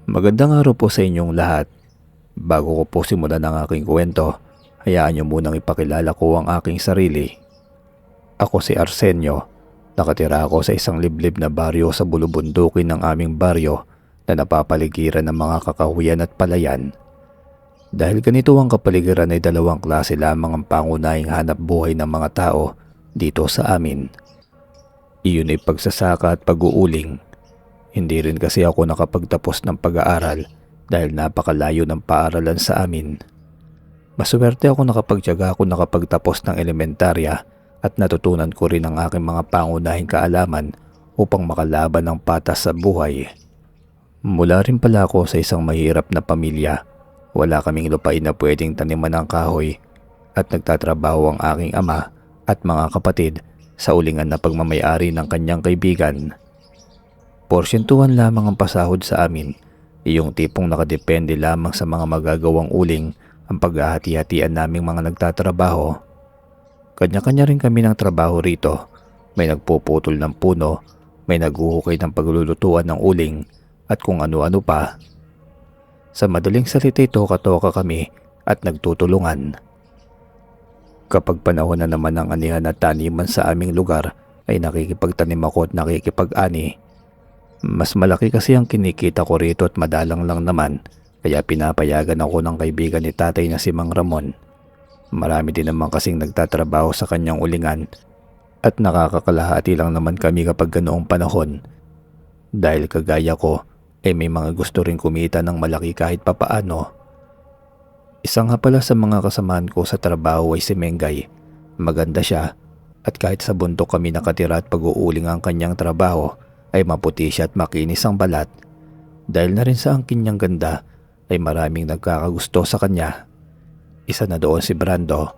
Magandang araw po sa inyong lahat. Bago ko po simulan ang aking kwento, hayaan niyo munang ipakilala ko ang aking sarili. Ako si Arsenio. Nakatira ako sa isang liblib na baryo sa bulubundukin ng aming baryo na napapaligiran ng mga kakahuyan at palayan. Dahil ganito ang kapaligiran ay dalawang klase lamang ang pangunahing hanap buhay ng mga tao dito sa amin. Iyon ay pagsasaka at pag-uuling. Hindi rin kasi ako nakapagtapos ng pag-aaral dahil napakalayo ng paaralan sa amin. Maswerte ako nakapagtiyaga ako nakapagtapos ng elementarya at natutunan ko rin ang aking mga pangunahing kaalaman upang makalaban ng patas sa buhay. Mula rin pala ako sa isang mahirap na pamilya. Wala kaming lupain na pwedeng taniman ng kahoy at nagtatrabaho ang aking ama at mga kapatid sa ulingan na pagmamayari ng kanyang kaibigan. Porsyentuhan lamang ang pasahod sa amin, iyong tipong nakadepende lamang sa mga magagawang uling ang paghahati-hatian naming mga nagtatrabaho. Kanya-kanya rin kami ng trabaho rito. May nagpuputol ng puno, may naghuhukay ng paglulutuan ng uling at kung ano-ano pa. Sa madaling salita toka-toka kami at nagtutulungan. Kapag panahon na naman ng anihan at taniman sa aming lugar ay nakikipagtanim ako at nakikipag-ani. Mas malaki kasi ang kinikita ko rito at madalang lang naman kaya pinapayagan ako ng kaibigan ni tatay na si Mang Ramon. Marami din naman kasing nagtatrabaho sa kanyang ulingan at nakakakalahati lang naman kami kapag ganoong panahon. Dahil kagaya ko ay may mga gusto rin kumita ng malaki kahit papaano. Isa nga pala sa mga kasamahan ko sa trabaho ay si Mengay. Maganda siya at kahit sa bundok kami nakatira at pag-uuling ang kanyang trabaho ay maputi siya at makinis ang balat. Dahil na rin sa angkin niyang ganda ay maraming nagkakagusto sa kanya. Isa na doon si Brando.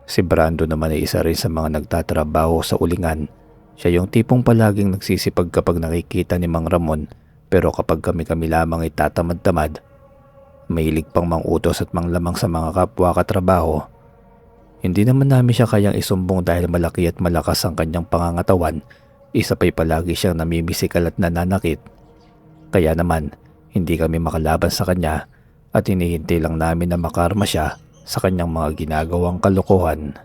Si Brando naman ay isa rin sa mga nagtatrabaho sa ulingan. Siya yung tipong palaging nagsisipag kapag nakikita ni Mang Ramon pero kapag kami lamang ay tatamad-tamad. Mahilig pang mangutos at manglamang sa mga kapwa katrabaho. Hindi naman namin siya kayang isumbong dahil malaki at malakas ang kanyang pangangatawan. Isa pa'y palagi siyang namimisikal at nananakit. Kaya naman, hindi kami makalaban sa kanya at hinihintay lang namin na makarma siya sa kanyang mga ginagawang kalokohan.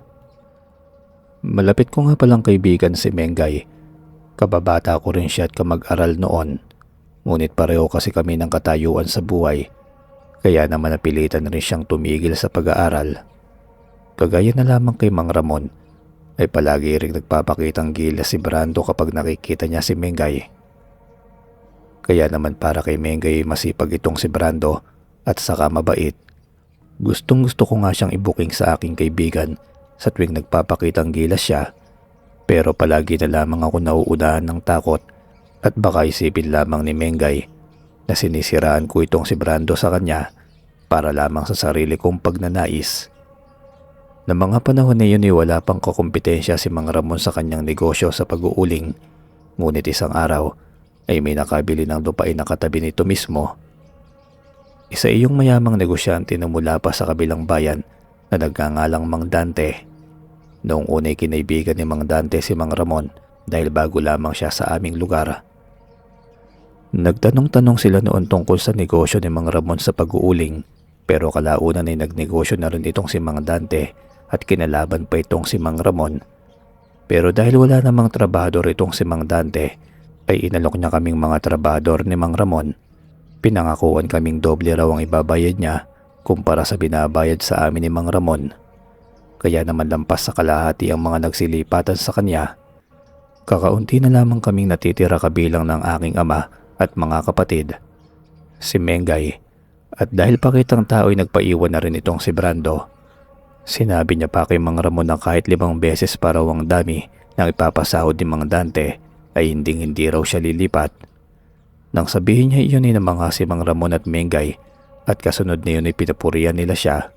Malapit ko nga palang kaibigan si Mengay. Kababata ko rin siya at kamag-aral noon. Ngunit pareho kasi kami ng katayuan sa buhay. Kaya naman napilitan rin siyang tumigil sa pag-aaral. Kagaya na lamang kay Mang Ramon, ay palagi rin nagpapakitang gilas si Brando kapag nakikita niya si Mengay. Kaya naman para kay Mengay masipag itong si Brando at saka mabait. Gustong gusto ko nga siyang ibuking sa aking kaibigan sa tuwing nagpapakitang gilas siya. Pero palagi na lamang ako nauunahan ng takot at baka isipin lamang ni Mengay na sinisiraan ko itong si Brando sa kanya para lamang sa sarili kong pagnanais. Na mga panahon na yun ay wala pang kakumpetensya si Mang Ramon sa kanyang negosyo sa pag-uuling. Ngunit isang araw ay may nakabili ng lupain na katabi nito mismo. Isa iyong mayamang negosyante na mula pa sa kabilang bayan na nagngangalang Mang Dante. Noong una'y kinaibigan ni Mang Dante si Mang Ramon dahil bago lamang siya sa aming lugar. Nagtanong-tanong sila noon tungkol sa negosyo ni Mang Ramon sa pag-uuling pero kalaunan ay nagnegosyo na rin itong si Mang Dante at kinalaban pa itong si Mang Ramon. Pero dahil wala namang trabahador itong si Mang Dante ay inalok niya kaming mga trabahador ni Mang Ramon. Pinangakuan kaming doble raw ang ibabayad niya kumpara sa binabayad sa amin ni Mang Ramon. Kaya naman lampas sa kalahati ang mga nagsilipatan sa kanya. Kakaunti na lamang kaming natitira kabilang ng aking ama at mga kapatid, si Mengay. At dahil pakitang tao ay nagpaiwan na rin itong si Brando. Sinabi niya pa kay Mang Ramon na kahit 5 beses para ang dami ng ipapasahod ni Mang Dante ay hindi raw siya lilipat. Nang sabihin niya iyon ay namangha si Mang Ramon at Mengay at kasunod na yun ay pinapurihan nila siya.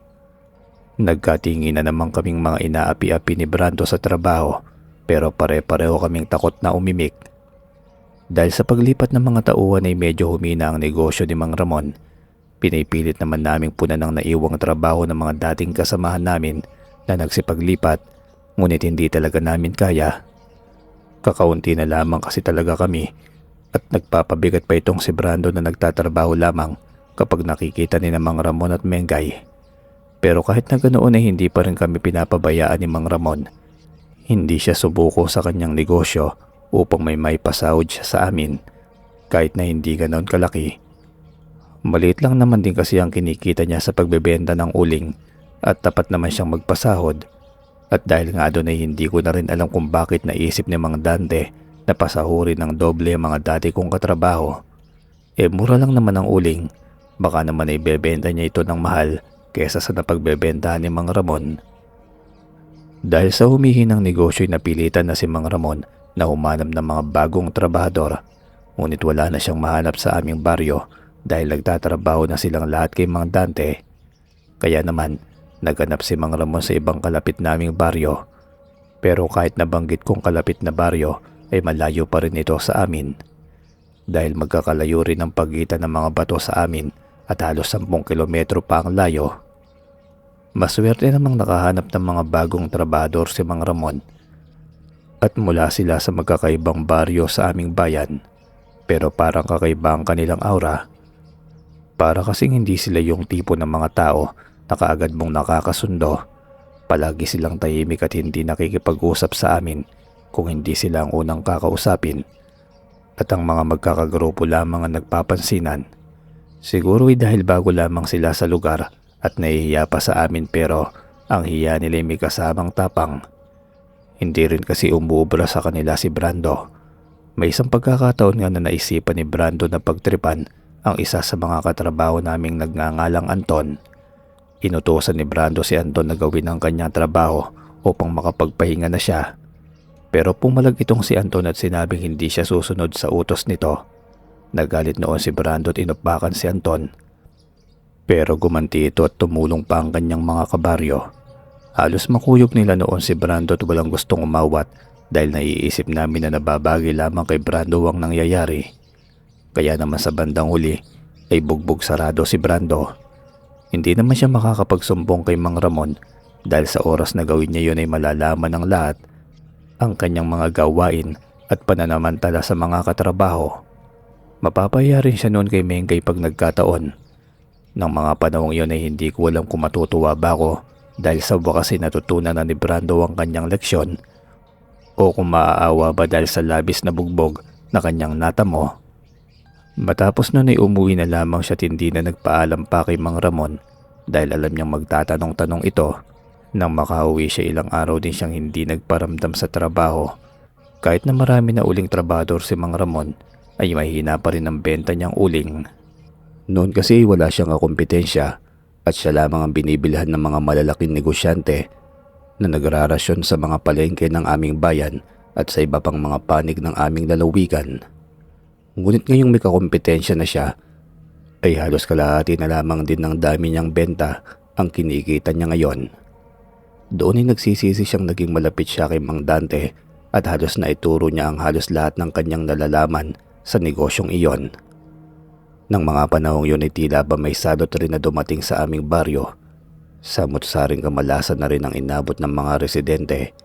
Nagkatingin na naman kaming mga inaapi-api ni Brando sa trabaho pero pare-pareho kaming takot na umimik. Dahil sa paglipat ng mga tauhan ay medyo humina ang negosyo ni Mang Ramon. Pinipilit naman naming punan ng naiwang trabaho ng mga dating kasamahan namin na nagsipaglipat, ngunit hindi talaga namin kaya. Kakaunti na lamang kasi talaga kami At nagpapabigat pa itong si Brando na nagtatrabaho lamang kapag nakikita ni Mang Ramon at Mengay. Pero kahit na ganoon ay hindi pa rin kami pinapabayaan ni Mang Ramon. Hindi siya subuko sa kanyang negosyo upang may pasahod siya sa amin kahit na hindi ganoon kalaki. Maliit lang naman din kasi ang kinikita niya sa pagbebenta ng uling at tapat naman siyang magpasahod. At dahil nga doon ay hindi ko na rin alam kung bakit naisip ni Mang Dante na pasahurin ng doble ang mga dati kong katrabaho. Mura lang naman ang uling, baka naman ay bebenta niya ito ng mahal kesa sa napagbebentahan ni Mang Ramon. Dahil sa humihinang negosyo ay napilitan na si Mang Ramon na humanap ng mga bagong trabahador, ngunit wala na siyang mahanap sa aming baryo dahil nagtatrabaho na silang lahat kay Mang Dante. Kaya naman naghanap si Mang Ramon sa ibang kalapit naming baryo, pero kahit nabanggit kong kalapit na baryo ay malayo pa rin ito sa amin dahil magkakalayo rin ang pagitan ng mga bato sa amin at halos 10 kilometro pa ang layo. Maswerte namang nakahanap ng mga bagong trabahador si Mang Ramon at mula sila sa magkakaibang baryo sa aming bayan, pero parang kakaiba ang kanilang aura. Para kasing hindi sila yung tipo ng mga tao na kaagad mong nakakasundo. Palagi silang tahimik at hindi nakikipag-usap sa amin kung hindi sila ang unang kakausapin, at ang mga magkakagrupo lamang ang nagpapansinan. Siguro ay dahil bago lamang sila sa lugar at nahihiya pa sa amin, pero ang hiya nila ay may kasamang tapang. Hindi rin kasi umuubra sa kanila si Brando. May isang pagkakataon nga na naisipan ni Brando na pagtripan ang isa sa mga katrabaho naming nagngangalang Anton. Inutusan ni Brando si Anton na gawin ang kanyang trabaho upang makapagpahinga na siya. Pero pumalag itong si Anton at sinabing hindi siya susunod sa utos nito. Nagalit noon si Brando at inupakan si Anton. Pero gumanti ito at tumulong pa ang kanyang mga kabaryo. Halos makuyog nila noon si Brando at walang gustong umawat dahil naiisip namin na nababagay lamang kay Brando ang nangyayari. Kaya naman sa bandang huli ay bugbog sarado si Brando. Hindi naman siya makakapagsumbong kay Mang Ramon dahil sa oras na gawin niya yun ay malalaman ng lahat ang kanyang mga gawain at pananamantala sa mga katrabaho. Mapapaya rin siya noon kay Mengay pag nagkataon. Nang mga panahong yun ay hindi ko alam kung matutuwa ba ako dahil sa wakas ay natutunan na ni Brando ang kanyang leksyon, o kung maaawa ba dahil sa labis na bugbog na kanyang natamo. Matapos nun ay umuwi na lamang siya at hindi na nagpaalam pa kay Mang Ramon dahil alam niyang magtatanong-tanong ito. Nang makauwi siya, ilang araw din siyang hindi nagparamdam sa trabaho. Kahit na marami na uling trabador si Mang Ramon ay mahina pa rin ang benta niyang uling. Noon kasi wala siyang kakumpetensya at siya lamang ang binibilhan ng mga malalaking negosyante na nagrarasyon sa mga palengke ng aming bayan at sa iba pang mga panig ng aming lalawigan. Ngunit ngayong may kakumpetensya na siya, ay halos kalahati na lamang din ng dami niyang benta ang kinikita niya ngayon. Doon ay nagsisisi siyang naging malapit siya kay Mang Dante at halos na ituro niya ang halos lahat ng kanyang nalalaman sa negosyong iyon. Nang mga panahong yun ay tila ba may salot rin na dumating sa aming baryo. Samot-saring kamalasan na rin ang inabot ng mga residente.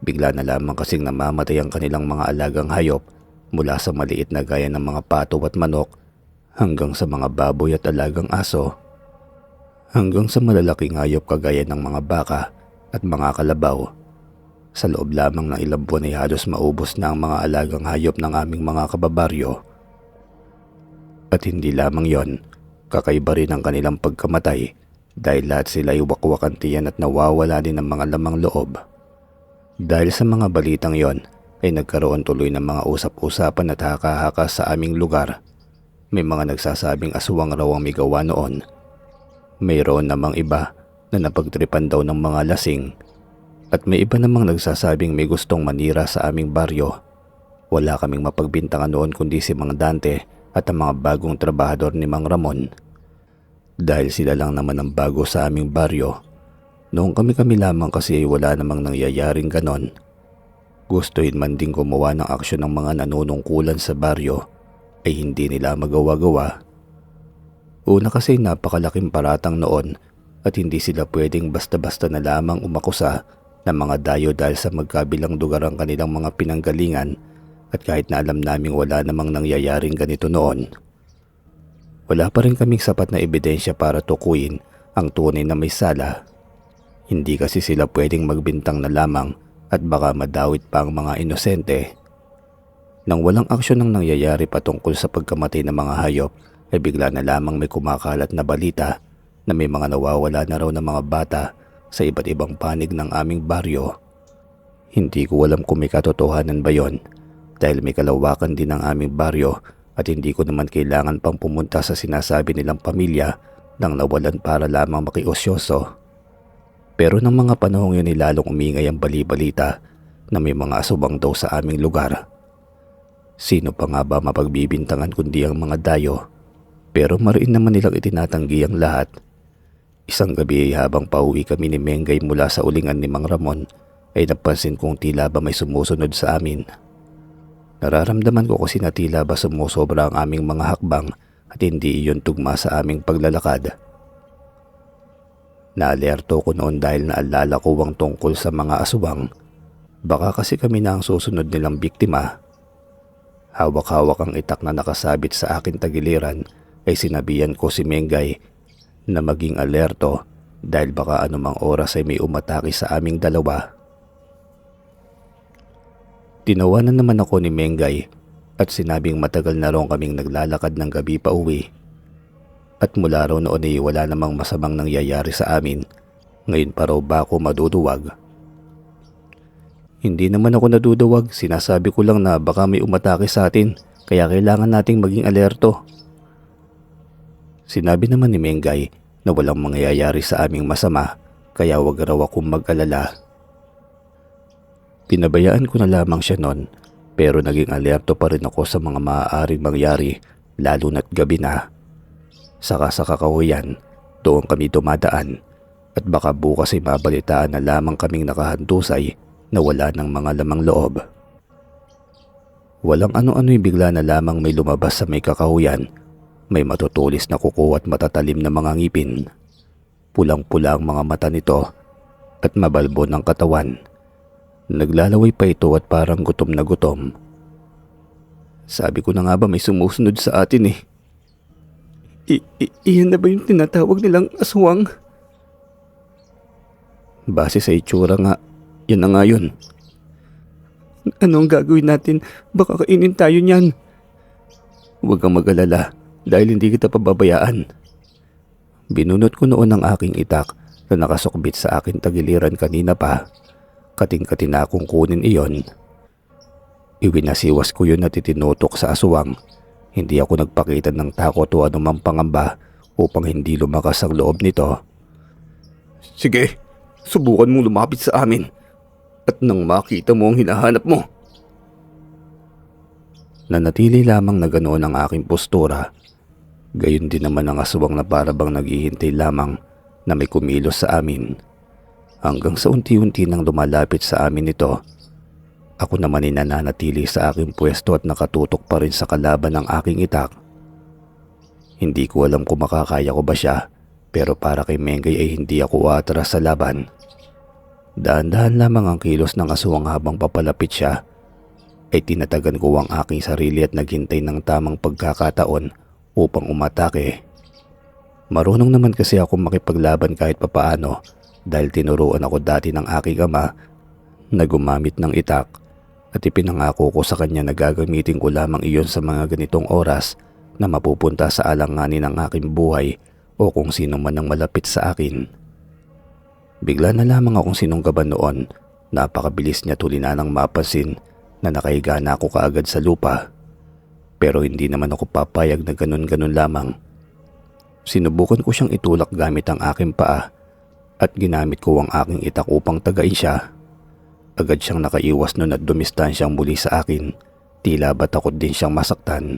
Bigla na lamang kasing namamatay ang kanilang mga alagang hayop, mula sa maliit na gaya ng mga pato at manok hanggang sa mga baboy at alagang aso, hanggang sa malalaking hayop kagaya ng mga baka at mga kalabaw. Sa loob lamang ng ilang buwan ay halos maubos na ang mga alagang hayop ng aming mga kababaryo. At hindi lamang yon, kakaiba rin ang kanilang pagkamatay dahil lahat sila ay wakwak ang tiyan at nawawala din ng mga lamang loob. Dahil sa mga balitang yon ay nagkaroon tuloy ng mga usap-usapan at haka-haka sa aming lugar. May mga nagsasabing aswang raw ang may gawa noon. Mayroon namang iba na napagtripan daw ng mga lasing. At may iba namang nagsasabing may gustong manira sa aming baryo. Wala kaming mapagbintangan noon kundi si Mang Dante at ang mga bagong trabahador ni Mang Ramon. Dahil sila lang naman ang bago sa aming baryo, noong kami lamang kasi ay wala namang nangyayaring ganon. Gustuhin man din gumawa ng aksyon ng mga nanunungkulan sa baryo ay hindi nila magawa-gawa. Una kasi napakalaking paratang noon at hindi sila pwedeng basta-basta na lamang umakusa ng mga dayo dahil sa magkabilang lugar ang kanilang mga pinanggalingan At kahit na alam naming wala namang nangyayaring ganito noon, wala pa rin kaming sapat na ebidensya para tukuyin ang tunay na may sala. Hindi kasi sila pwedeng magbintang na lamang at baka madawit pa ang mga inosente. Nang walang aksyon ang nangyayari patungkol sa pagkamatay ng mga hayop, ay bigla na lamang may kumakalat na balita na may mga nawawala na raw ng mga bata sa iba't ibang panig ng aming baryo. Hindi ko alam kung may katotohanan ba yon, dahil may kalawakan din ang aming baryo at hindi ko naman kailangan pang pumunta sa sinasabi nilang pamilya nang nawalan para lamang makiosyoso. Pero ng mga panahong yun ay lalong umingay ang bali-balita na may mga asubang daw sa aming lugar. Sino pa nga ba mapagbibintangan kundi ang mga dayo? Pero mariin naman nilang itinatanggi ang lahat. Isang gabi ay habang pauwi kami ni Mengay mula sa ulingan ni Mang Ramon, ay napansin kong tila ba may sumusunod sa amin. Nararamdaman ko kasi na tila ba sumusobra ang aming mga hakbang at hindi iyon tugma sa aming paglalakad. Naalerto ko noon dahil naalala ko ang tungkol sa mga aswang. Baka kasi kami na ang susunod nilang biktima. Hawak-hawak ang itak na nakasabit sa akin tagiliran ay sinabihan ko si Mengay na maging alerto dahil baka anumang oras ay may umatake sa aming dalawa. Tinawanan naman ako ni Mengay at sinabing matagal na raw kaming naglalakad ng gabi pa uwi. At mula raw noon ay wala namang masamang nangyayari sa amin. Ngayon pa raw ba ako maduduwag? Hindi naman ako naduduwag, sinasabi ko lang na baka may umatake sa atin kaya kailangan nating maging alerto. Sinabi naman ni Mengay na walang mangyayari sa aming masama kaya wag raw akong mag-alala. Pinabayaan ko na lamang siya noon pero naging alerto pa rin ako sa mga maaaring mangyari lalo na't gabi na. Saka sa kakahuyan, doon kami dumadaan at baka bukas ay mabalitaan na lamang kaming nakahandusay na wala ng mga lamang loob. Walang ano-ano'y bigla na lamang may lumabas sa may kakahuyan. May matutulis na kuko at matatalim na mga ngipin. Pulang-pula ang mga mata nito at mabalbo ng katawan. Naglalaway pa ito at parang gutom na gutom. Sabi ko na nga ba may sumusunod sa atin eh. Iyan na ba yung tinatawag nilang aswang? Base sa itsura nga, yan na nga yun. Ano ang gagawin natin? Baka kainin tayo niyan. Huwag kang mag-alala dahil hindi kita pababayaan. Binunot ko noon ang aking itak na nakasukbit sa akin tagiliran kanina pa. Kating-kati na akong kunin iyon. Iwinasiwas ko yun at itinutok sa aswang. Hindi ako nagpakita ng takot o anumang pangamba upang hindi lumakas ang loob nito. Sige, subukan mong lumapit sa amin. At nang makita mo ang hinahanap mo. Nanatili lamang na ganoon ang aking postura. Gayon din naman ang aswang na parabang naghihintay lamang na may kumilos sa amin. Hanggang sa unti-unti nang lumalapit sa amin ito. Ako naman ay nananatili sa aking pwesto at nakatutok pa rin sa kalaban ng aking itak. Hindi ko alam kung makakaya ko ba siya, pero para kay Mengay ay hindi ako atras sa laban. Dahan-dahan lamang ang kilos ng aswang habang papalapit siya, ay tinatagan ko ang aking sarili at naghintay ng tamang pagkakataon upang umatake. Marunong naman kasi ako makipaglaban kahit papaano dahil tinuruan ako dati ng aking ama na gumamit ng itak. At ipinangako ko sa kanya na gagamitin ko lamang iyon sa mga ganitong oras na mapupunta sa alanganin ng aking buhay o kung sino man ang malapit sa akin. Bigla na lamang akong sinunggaban noon. Napakabilis niya tulina nang mapansin na nakahiga na ako kaagad sa lupa. Pero hindi naman ako papayag na ganun-ganun lamang. Sinubukan ko siyang itulak gamit ang aking paa at ginamit ko ang aking itak upang tagain siya. Agad siyang nakaiwas nun at dumistansyang muli sa akin. Tila ba takot din siyang masaktan.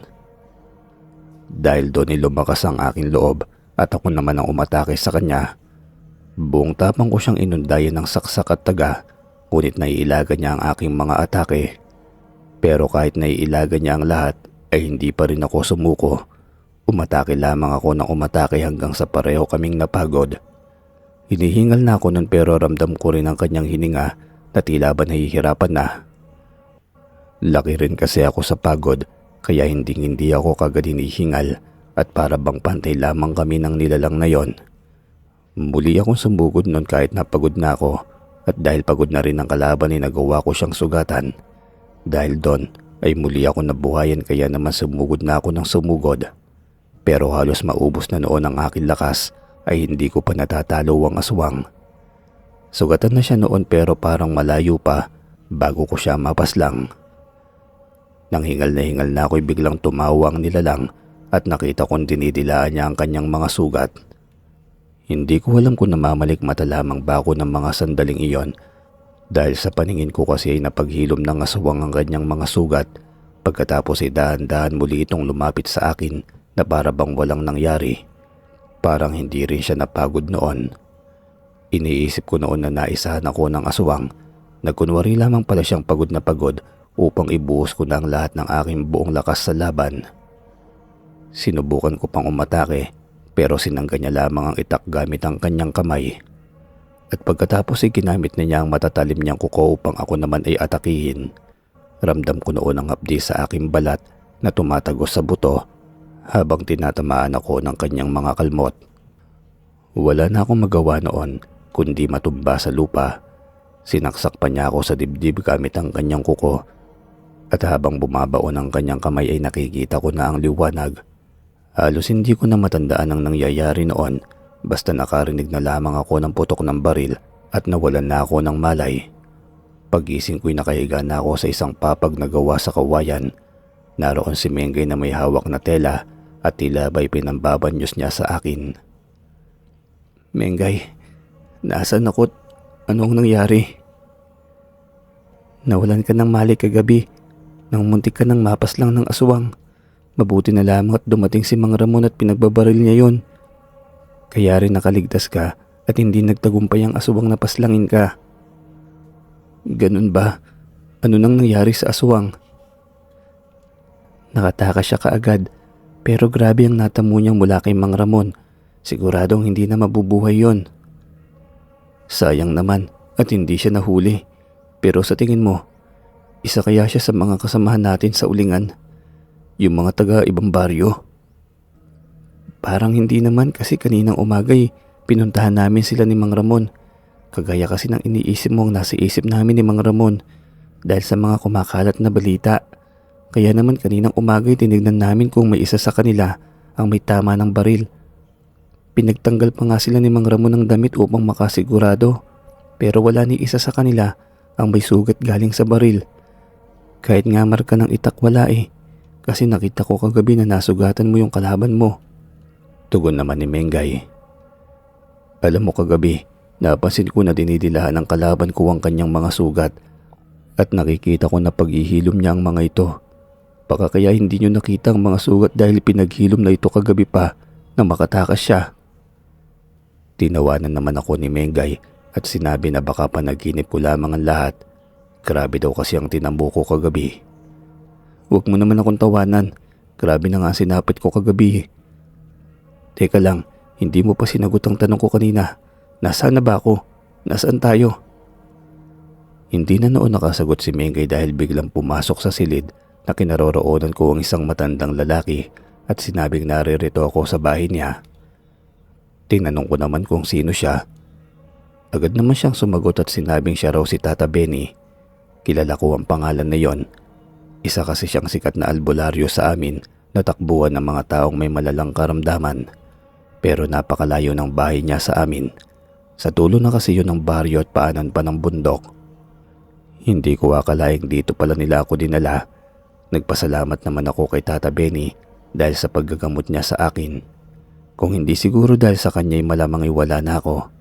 Dahil doon ay lumakas ang aking loob at ako naman ang umatake sa kanya. Buong tapang ko siyang inundayan ng saksak at taga, ngunit naiilaga niya ang aking mga atake. Pero kahit naiilaga niya ang lahat ay hindi pa rin ako sumuko. Umatake lamang ako ng umatake hanggang sa pareho kaming napagod. Hinihingal na ako nun pero ramdam ko rin ang kanyang hininga na tila ba nahihirapan na. Laki rin kasi ako sa pagod kaya hindi ako kagad hinihingal at para bang pantay lamang kami ng nilalang na yon. Muli akong sumugod nun kahit napagod na ako at dahil pagod na rin ang kalaban ay nagawa ko siyang sugatan. Dahil doon ay muli ako nabuhayan kaya naman sumugod na ako ng sumugod. Pero halos maubos na noon ang aking lakas ay hindi ko pa natatalo ang aswang. Sugatan na siya noon pero parang malayo pa bago ko siya mapaslang. Nang hingal na ako'y biglang tumawa ang nilalang at nakita kong dinidilaan niya ang kanyang mga sugat. Hindi ko alam kung namamalik mata lamang ba ako ng mga sandaling iyon dahil sa paningin ko kasi ay napaghilom ng aswang ang kanyang mga sugat pagkatapos ay dahan-dahan muli itong lumapit sa akin na para bang walang nangyari. Parang hindi rin siya napagod noon. Iniisip ko noon na naisahan ako ng aswang. Nagkunwari lamang pala siyang pagod na pagod upang ibuhos ko na ang lahat ng aking buong lakas sa laban. Sinubukan ko pang umatake pero sinangga niya lamang ang itak gamit ang kanyang kamay. At pagkatapos ay ginamit na niya ang matatalim niyang kuko upang ako naman ay atakihin. Ramdam ko noon ang hapdi sa aking balat na tumatagos sa buto habang tinatamaan ako ng kanyang mga kalmot. Wala na akong magawa noon kundi matumba sa lupa. Sinaksak pa niya ako sa dibdib gamit ang kanyang kuko at habang bumabaon ang kanyang kamay ay nakikita ko na ang liwanag. Halos hindi ko na matandaan ang nangyayari noon basta nakarinig na lamang ako ng putok ng baril at nawalan na ako ng malay. Pagising ko'y nakahiga na ako sa isang papag na gawa sa kawayan. Naroon si Mengay na may hawak na tela at tila ba'y pinambabanyos niya sa akin. "Mengay, nasaan ako't anong nangyari?" "Nawalan ka ng malay kagabi nang muntik ka ng mapas lang ng aswang. Mabuti na lamang at dumating si Mang Ramon at pinagbabaril niya yon. Kaya rin nakaligtas ka at hindi nagtagumpay ang aswang na paslangin ka." "Ganun ba? Ano nang nangyari sa aswang?" "Nakatakas siya kaagad pero grabe ang natamo niyang mula kay Mang Ramon. Siguradong hindi na mabubuhay yon." "Sayang naman at hindi siya nahuli. Pero sa tingin mo, isa kaya siya sa mga kasamahan natin sa ulingan? Yung mga taga ibang baryo?" "Parang hindi naman kasi kaninang umagay pinuntahan namin sila ni Mang Ramon. Kagaya kasi ng iniisip mo ang nasa isip namin ni Mang Ramon dahil sa mga kumakalat na balita. Kaya naman kaninang umagay tinignan namin kung may isa sa kanila ang may tama ng baril. Pinagtanggal pa nga sila ni Mang Ramon ng damit upang makasigurado pero wala ni isa sa kanila ang may sugat galing sa baril. Kahit nga marka ng itak wala kasi nakita ko kagabi na nasugatan mo yung kalaban mo." Tugon naman ni Mengay. "Alam mo kagabi, napansin ko na dinidilahan ng kalaban ko ang kanyang mga sugat at nakikita ko na paghihilom niya ang mga ito. Baka kaya hindi niyo nakita ang mga sugat dahil pinaghilom na ito kagabi pa na makatakas siya." Tinawanan naman ako ni Mengay at sinabi na baka panaginip ko lamang ang lahat. Grabe daw kasi ang tinambo ko kagabi. "Huwag mo naman akong tawanan. Grabe na nga sinapit ko kagabi." "Teka lang, hindi mo pa sinagot ang tanong ko kanina. Nasaan na ba ako? Nasaan tayo?" Hindi na noon nakasagot si Mengay dahil biglang pumasok sa silid na kinaroroonan ko ang isang matandang lalaki at sinabing naririto ako sa bahay niya. Tinanong ko naman kung sino siya. Agad naman siyang sumagot at sinabing siya raw si Tata Benny. Kilala ko ang pangalan na yon. Isa kasi siyang sikat na albularyo sa amin na takbuhan ng mga taong may malalang karamdaman. Pero napakalayo ng bahay niya sa amin. Sa dulo na kasi yun ng baryo at paanan pa ng bundok. Hindi ko akalaing dito pala nila ako dinala. Nagpasalamat naman ako kay Tata Benny dahil sa paggagamot niya sa akin. Kung hindi siguro dahil sa kanya'y malamang iwala na ako.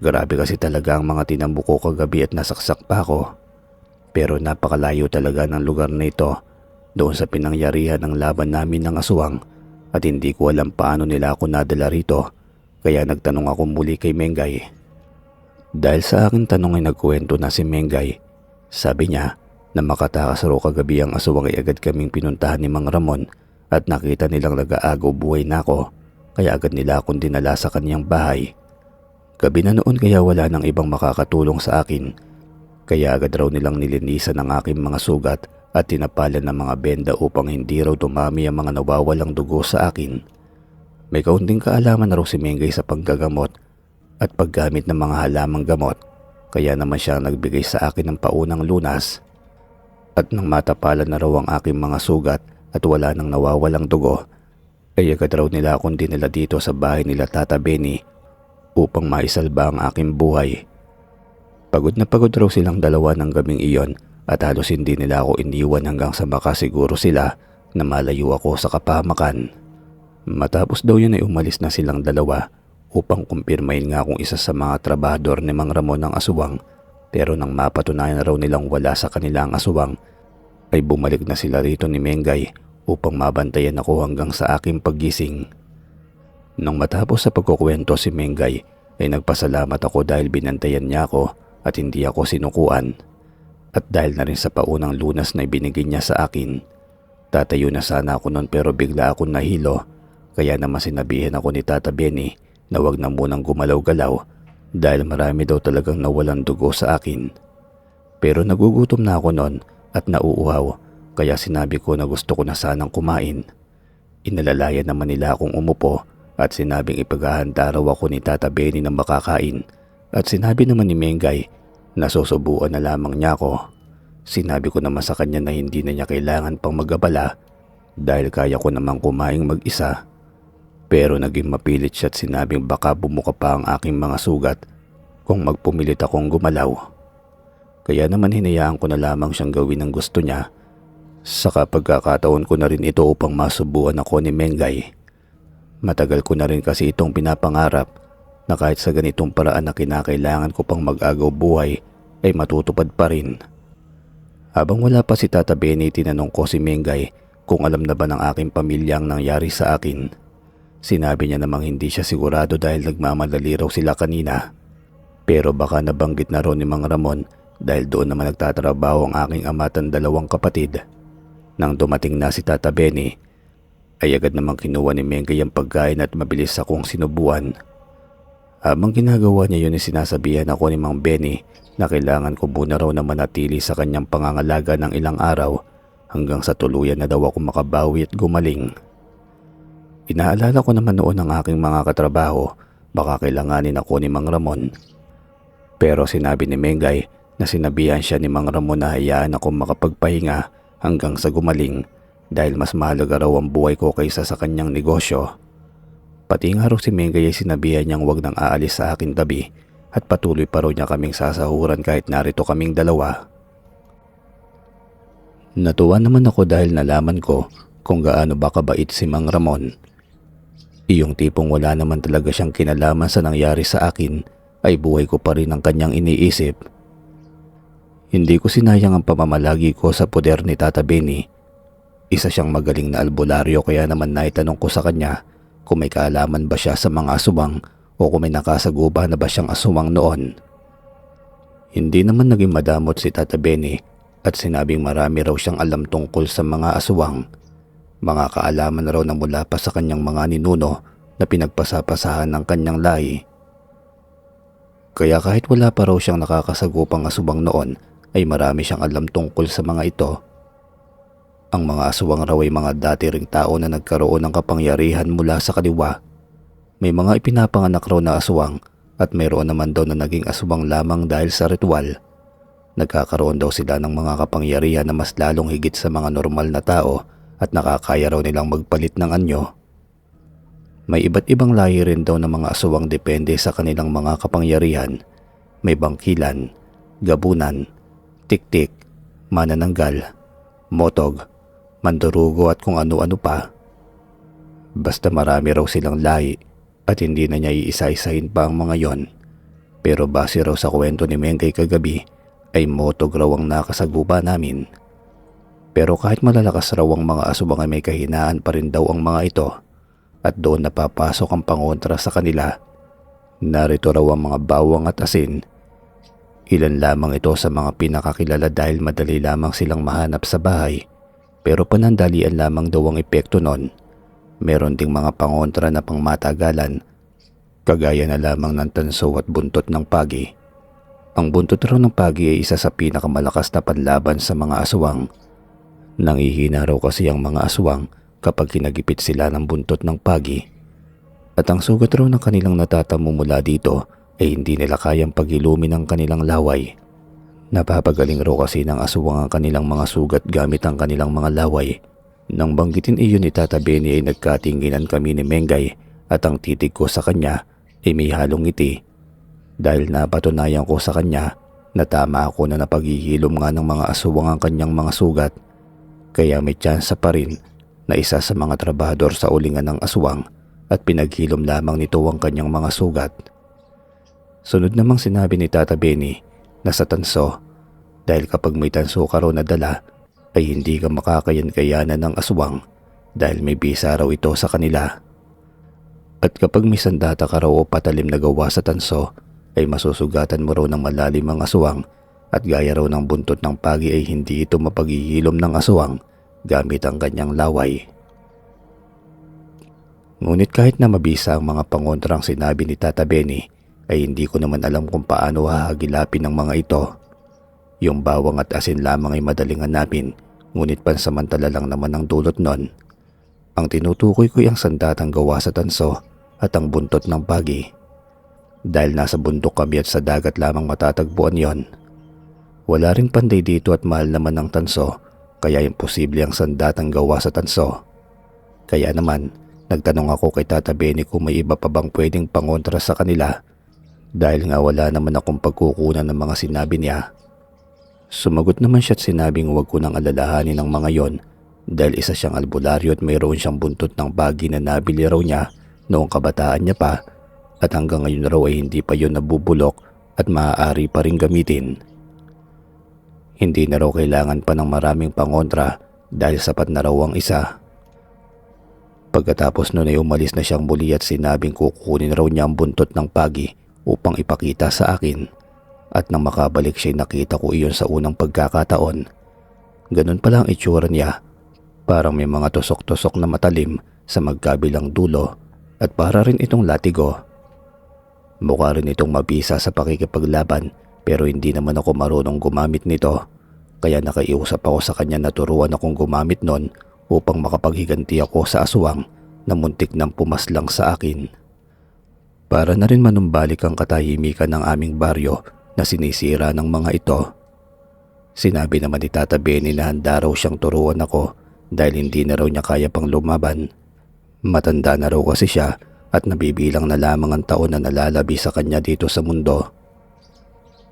Grabe kasi talaga ang mga tinambo ko kagabi at nasaksak pa ako. Pero napakalayo talaga ng lugar na ito doon sa pinangyarihan ng laban namin ng aswang at hindi ko alam paano nila ako nadala rito kaya nagtanong ako muli kay Mengay. Dahil sa aking tanong ay nagkwento na si Mengay. Sabi niya na makatakas raw kagabi ang aswang ay agad kaming pinuntahan ni Mang Ramon at nakita nilang nag-aagaw buhay na ako kaya agad nila akong dinala sa kanyang bahay. Gabi na noon kaya wala nang ibang makakatulong sa akin. Kaya agad raw nilang nilinisan ang aking mga sugat at tinapalan ng mga benda upang hindi raw dumami ang mga nawawalang dugo sa akin. May kaunting kaalaman na raw si Mengay sa paggagamot at paggamit ng mga halamang gamot, kaya naman siya nagbigay sa akin ng paunang lunas. At nang matapalan na raw ang aking mga sugat at wala nang nawawalang dugo, ay agad raw nila akong dinala dito sa bahay nila Tata Benny upang maisalba ang aking buhay. Pagod na pagod raw silang dalawa ng gabing iyon at halos hindi nila ako iniwan hanggang sa makasiguro sila na malayo ako sa kapahamakan. Matapos daw yun ay umalis na silang dalawa upang kumpirmahin nga kung isa sa mga trabahador ni Mang Ramon ang aswang, pero nang mapatunayan na raw nilang wala sa kanila ang aswang, ay bumalik na sila rito ni Mengay upang mabantayan ako hanggang sa aking paggising. Nang matapos sa pagkukwento si Mengay ay nagpasalamat ako dahil binantayan niya ako at hindi ako sinukuan. At dahil na rin sa paunang lunas na ibinigay niya sa akin, tatayo na sana ako noon pero bigla akong nahilo, kaya naman sinabihan ako ni Tata Benny na wag na munang gumalaw-galaw dahil marami daw talagang nawalan dugo sa akin. Pero nagugutom na ako noon at nauuhaw, kaya sinabi ko na gusto ko na sanang kumain. Inalalayan naman nila akong umupo at sinabing ipaghahanda raw ako ni Tata Benny na makakain, at sinabi naman ni Mengay na susubuan na lamang niya ako. Sinabi ko naman sa kanya na hindi na niya kailangan pang mag-abala dahil kaya ko namang kumaing mag-isa. Pero naging mapilit siya at sinabing baka bumuka pa ang aking mga sugat kung magpumilit akong gumalaw. Kaya naman hinayaan ko na lamang siyang gawin ang gusto niya. Saka pagkakataon ko na rin ito upang masubuan ako ni Mengay. Matagal ko na rin kasi itong pinapangarap na kahit sa ganitong paraan na kinakailangan ko pang mag-agaw buhay ay matutupad pa rin. Habang wala pa si Tata Benny, tinanong ko si Mengay kung alam na ba ng aking pamilya ang nangyari sa akin. Sinabi niya namang hindi siya sigurado dahil nagmamadali raw sila kanina. Pero baka nabanggit na raw ni Mang Ramon dahil doon naman nagtatrabaho ang aking ama at ang dalawang kapatid. Nang dumating na si Tata Benny, ay agad namang kinuha ni Mengay ang pagkain at mabilis akong sinubuan. Habang ginagawa niya yun ay sinasabihan ako ni Mang Benny na kailangan ko muna raw na manatili sa kanyang pangangalaga ng ilang araw hanggang sa tuluyan na daw ako makabawi at gumaling. Inaalala ko naman noon ang aking mga katrabaho, baka kailanganin ako ni Mang Ramon. Pero sinabi ni Mengay na sinabihan siya ni Mang Ramon na hayaan ako makapagpahinga hanggang sa gumaling dahil mas mahalaga raw ang buhay ko kaysa sa kanyang negosyo. Pati nga raw si Mengay ay sinabihan niyang wag nang aalis sa aking tabi at patuloy pa raw niya kaming sasahuran kahit narito kaming dalawa. Natuwa naman ako dahil nalaman ko kung gaano ba kabait si Mang Ramon. Iyong tipong wala naman talaga siyang kinalaman sa nangyari sa akin ay buhay ko pa rin ang kanyang iniisip. Hindi ko sinayang ang pamamalagi ko sa poder ni Tata Benny. Isa siyang magaling na albularyo kaya naman naitanong ko sa kanya kung may kaalaman ba siya sa mga aswang o kung may nakasaguba na ba siyang aswang noon. Hindi naman naging madamot si Tata Benny at sinabing marami raw siyang alam tungkol sa mga aswang. Mga kaalaman raw na mula pa sa kanyang mga ninuno na pinagpasapasahan ng kanyang lahi. Kaya kahit wala pa raw siyang nakakasagupang aswang noon ay marami siyang alam tungkol sa mga ito. Ang mga aswang raw ay mga dati ring tao na nagkaroon ng kapangyarihan mula sa kaliwa. May mga ipinapanganak raw na aswang at mayroon naman daw na naging aswang lamang dahil sa ritual. Nagkakaroon daw sila ng mga kapangyarihan na mas lalong higit sa mga normal na tao at nakakaya raw nilang magpalit ng anyo. May iba't ibang lahi rin daw ng mga aswang depende sa kanilang mga kapangyarihan. May bangkilan, gabunan, tiktik, manananggal, motog, mandurugo at kung ano-ano pa. Basta marami raw silang lahi at hindi na niya iisa-isahin pa ang mga yon. Pero base raw sa kwento ni Mengay kagabi ay motog raw ang nakasaguba namin. Pero kahit malalakas raw ang mga aswang ay may kahinaan pa rin daw ang mga ito at doon napapasok ang pangontra sa kanila. Narito raw ang mga bawang at asin. Ilan lamang ito sa mga pinakakilala dahil madali lamang silang mahanap sa bahay, pero panandalian lamang daw ang epekto nun. Meron ding mga pangontra na pangmatagalan, kagaya na lamang ng tanso at buntot ng pagi. Ang buntot raw ng pagi ay isa sa pinakamalakas na panlaban sa mga aswang. Nangihina raw kasi ang mga aswang kapag kinagipit sila ng buntot ng pagi. At ang sugat raw ng kanilang natatamo mula dito ay hindi nila kayang paghilumin ang kanilang laway. Napapagaling raw kasi ng aswang ang kanilang mga sugat gamit ang kanilang mga laway. Nang banggitin iyon ni Tata Benny ay nagkatinginan kami ni Mengay at ang titig ko sa kanya ay may halong ngiti dahil napatunayan ko sa kanya na tama ako na napaghihilom nga ng mga aswang ang kanyang mga sugat. Kaya may tsansa pa rin na isa sa mga trabahador sa ulingan ng aswang at pinaghilom lamang nito ang kanyang mga sugat. Sunod namang sinabi ni Tata Benny na sa tanso, dahil kapag may tanso ka raw na dala ay hindi ka makakayan-kayanan ng aswang dahil may bisa raw ito sa kanila. At kapag may sandata ka raw o patalim na gawa sa tanso ay masusugatan mo raw ng malalim ang aswang at gaya raw ng buntot ng pagi ay hindi ito mapaghihilom ng aswang gamit ang kanyang laway. Ngunit kahit na mabisa ang mga pangontrang sinabi ni Tata Benny ay hindi ko naman alam kung paano hahagilapin ng mga ito. Yung bawang at asin lamang ay madaling hanapin, ngunit pansamantala lang naman ang dulot nun. Ang tinutukoy ko ay ang sandatang gawa sa tanso at ang buntot ng pagi. Dahil nasa bundok kami at sa dagat lamang matatagpuan yon. Wala ring panday dito at mahal naman ang tanso, kaya imposible ang sandatang gawa sa tanso. Kaya naman, nagtanong ako kay Tata Benny kung may iba pa bang pwedeng pangontra sa kanila dahil nga wala naman akong pagkukunan ng mga sinabi niya. Sumagot naman siya at sinabing huwag ko nang alalahanin ang mga yon dahil isa siyang albularyo at mayroon siyang buntot ng bagi na nabili raw niya noong kabataan niya pa at hanggang ngayon raw ay hindi pa yon nabubulok at maaari pa rin gamitin. Hindi na raw kailangan pa ng maraming pangontra dahil sapat na raw ang isa. Pagkatapos nun ay umalis na siyang muli at sinabing kukunin raw niya ang buntot ng pagi upang ipakita sa akin. At nang makabalik siya nakita ko iyon sa unang pagkakataon. Ganun pala ang itsura niya. Parang may mga tusok-tusok na matalim sa magkabilang dulo at para rin itong latigo. Mukha rin itong mabisa sa pakikipaglaban pero hindi naman ako marunong gumamit nito. Kaya nakaiusap ako sa kanya na turuan akong gumamit nun upang makapaghiganti ako sa aswang na muntik nang pumaslang sa akin. Para na rin manumbalik ang katahimikan ng aming baryo na sinisira ng mga ito. Sinabi naman ni Tata Benny na handa raw siyang turuan ako dahil hindi na raw niya kaya pang lumaban. Matanda na raw kasi siya at nabibilang na lamang ang taon na nalalabi sa kanya dito sa mundo.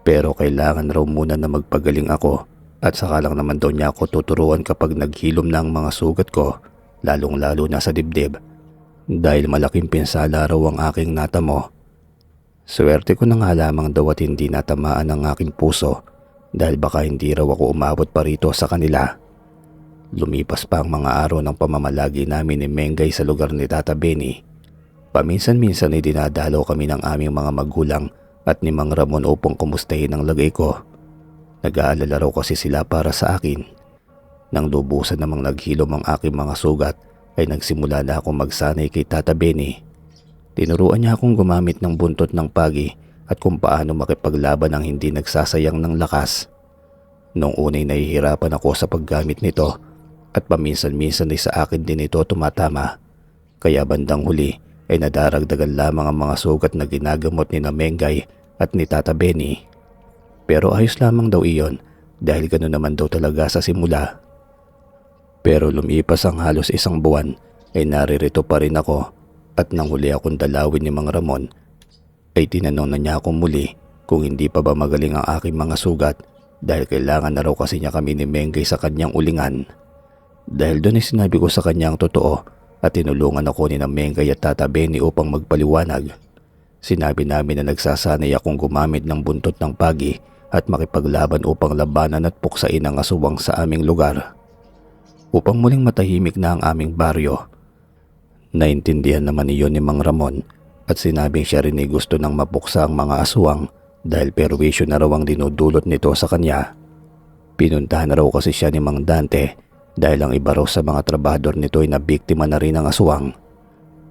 Pero kailangan raw muna na magpagaling ako at saka lang naman daw niya ako tuturuan kapag naghilom na ang mga sugat ko, lalong-lalo na sa dibdib. Dahil malaking pinsala raw ang aking natamo. Swerte ko na nga lamang daw at hindi natamaan ang aking puso dahil baka hindi raw ako umabot pa rito sa kanila. Lumipas pa ang mga araw ng pamamalagi namin ni Mengay sa lugar ni Tata Benny. Paminsan-minsan ay dinadalaw kami ng aming mga magulang at ni Mang Ramon upang kumustahin ang lagay ko. Nag-aalala raw kasi sila para sa akin. Nang lubusan namang naghilom ang aking mga sugat ay nagsimula na akong magsanay kay Tata Benny. Tinuruan niya akong gumamit ng buntot ng pagi at kung paano makipaglaban ng hindi nagsasayang ng lakas. Noong unay nahihirapan ako sa paggamit nito at paminsan-minsan ay sa akin din ito tumatama. Kaya bandang huli ay nadaragdagan lamang ang mga sugat na ginagamot ni Mengay at ni Tata Benny. Pero ayos lamang daw iyon dahil gano'n naman daw talaga sa simula. Pero lumipas ang halos isang buwan ay naririto pa rin ako at nang huli akong dalawin ni Mang Ramon ay tinanong na niya akong muli kung hindi pa ba magaling ang aking mga sugat dahil kailangan na raw kasi niya kami ni Mengay sa kanyang ulingan. Dahil doon ay sinabi ko sa kanya ang totoo at tinulungan ako ni Mengay at Tata Benny upang magpaliwanag. Sinabi namin na nagsasanay akong gumamit ng buntot ng pagi at makipaglaban upang labanan at puksain ang aswang sa aming lugar. Upang muling matahimik na ang aming baryo. Naintindihan naman iyon ni Mang Ramon at sinabing siya rin ay gusto nang mapuksa ang mga aswang dahil perwisyo na raw ang dinudulot nito sa kanya. Pinuntahan na raw kasi siya ni Mang Dante dahil ang iba raw sa mga trabahador nito ay nabiktima na rin ng aswang.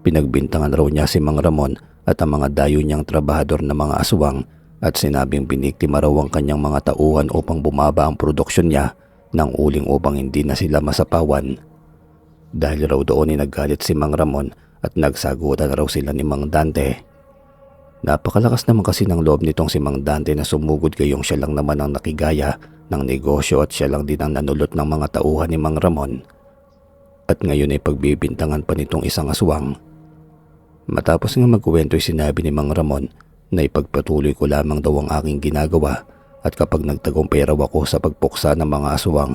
Pinagbintangan raw niya si Mang Ramon at ang mga dayo niyang trabahador na mga aswang at sinabing biniktima raw ang kanyang mga tauhan upang bumaba ang produksyon niya ng uling upang hindi na sila masapawan. Dahil raw doon ay naggalit si Mang Ramon at nagsagutan raw sila ni Mang Dante. Napakalakas naman kasi ng loob nitong si Mang Dante na sumugod gayong siya lang naman ang nakigaya ng negosyo at siya lang din ang nanulot ng mga tauhan ni Mang Ramon. At ngayon ay pagbibintangan pa nitong isang aswang. Matapos nga magkuwento ay sinabi ni Mang Ramon na ipagpatuloy ko lamang daw ang aking ginagawa at kapag nagtagumpay raw ako sa pagpuksa ng mga aswang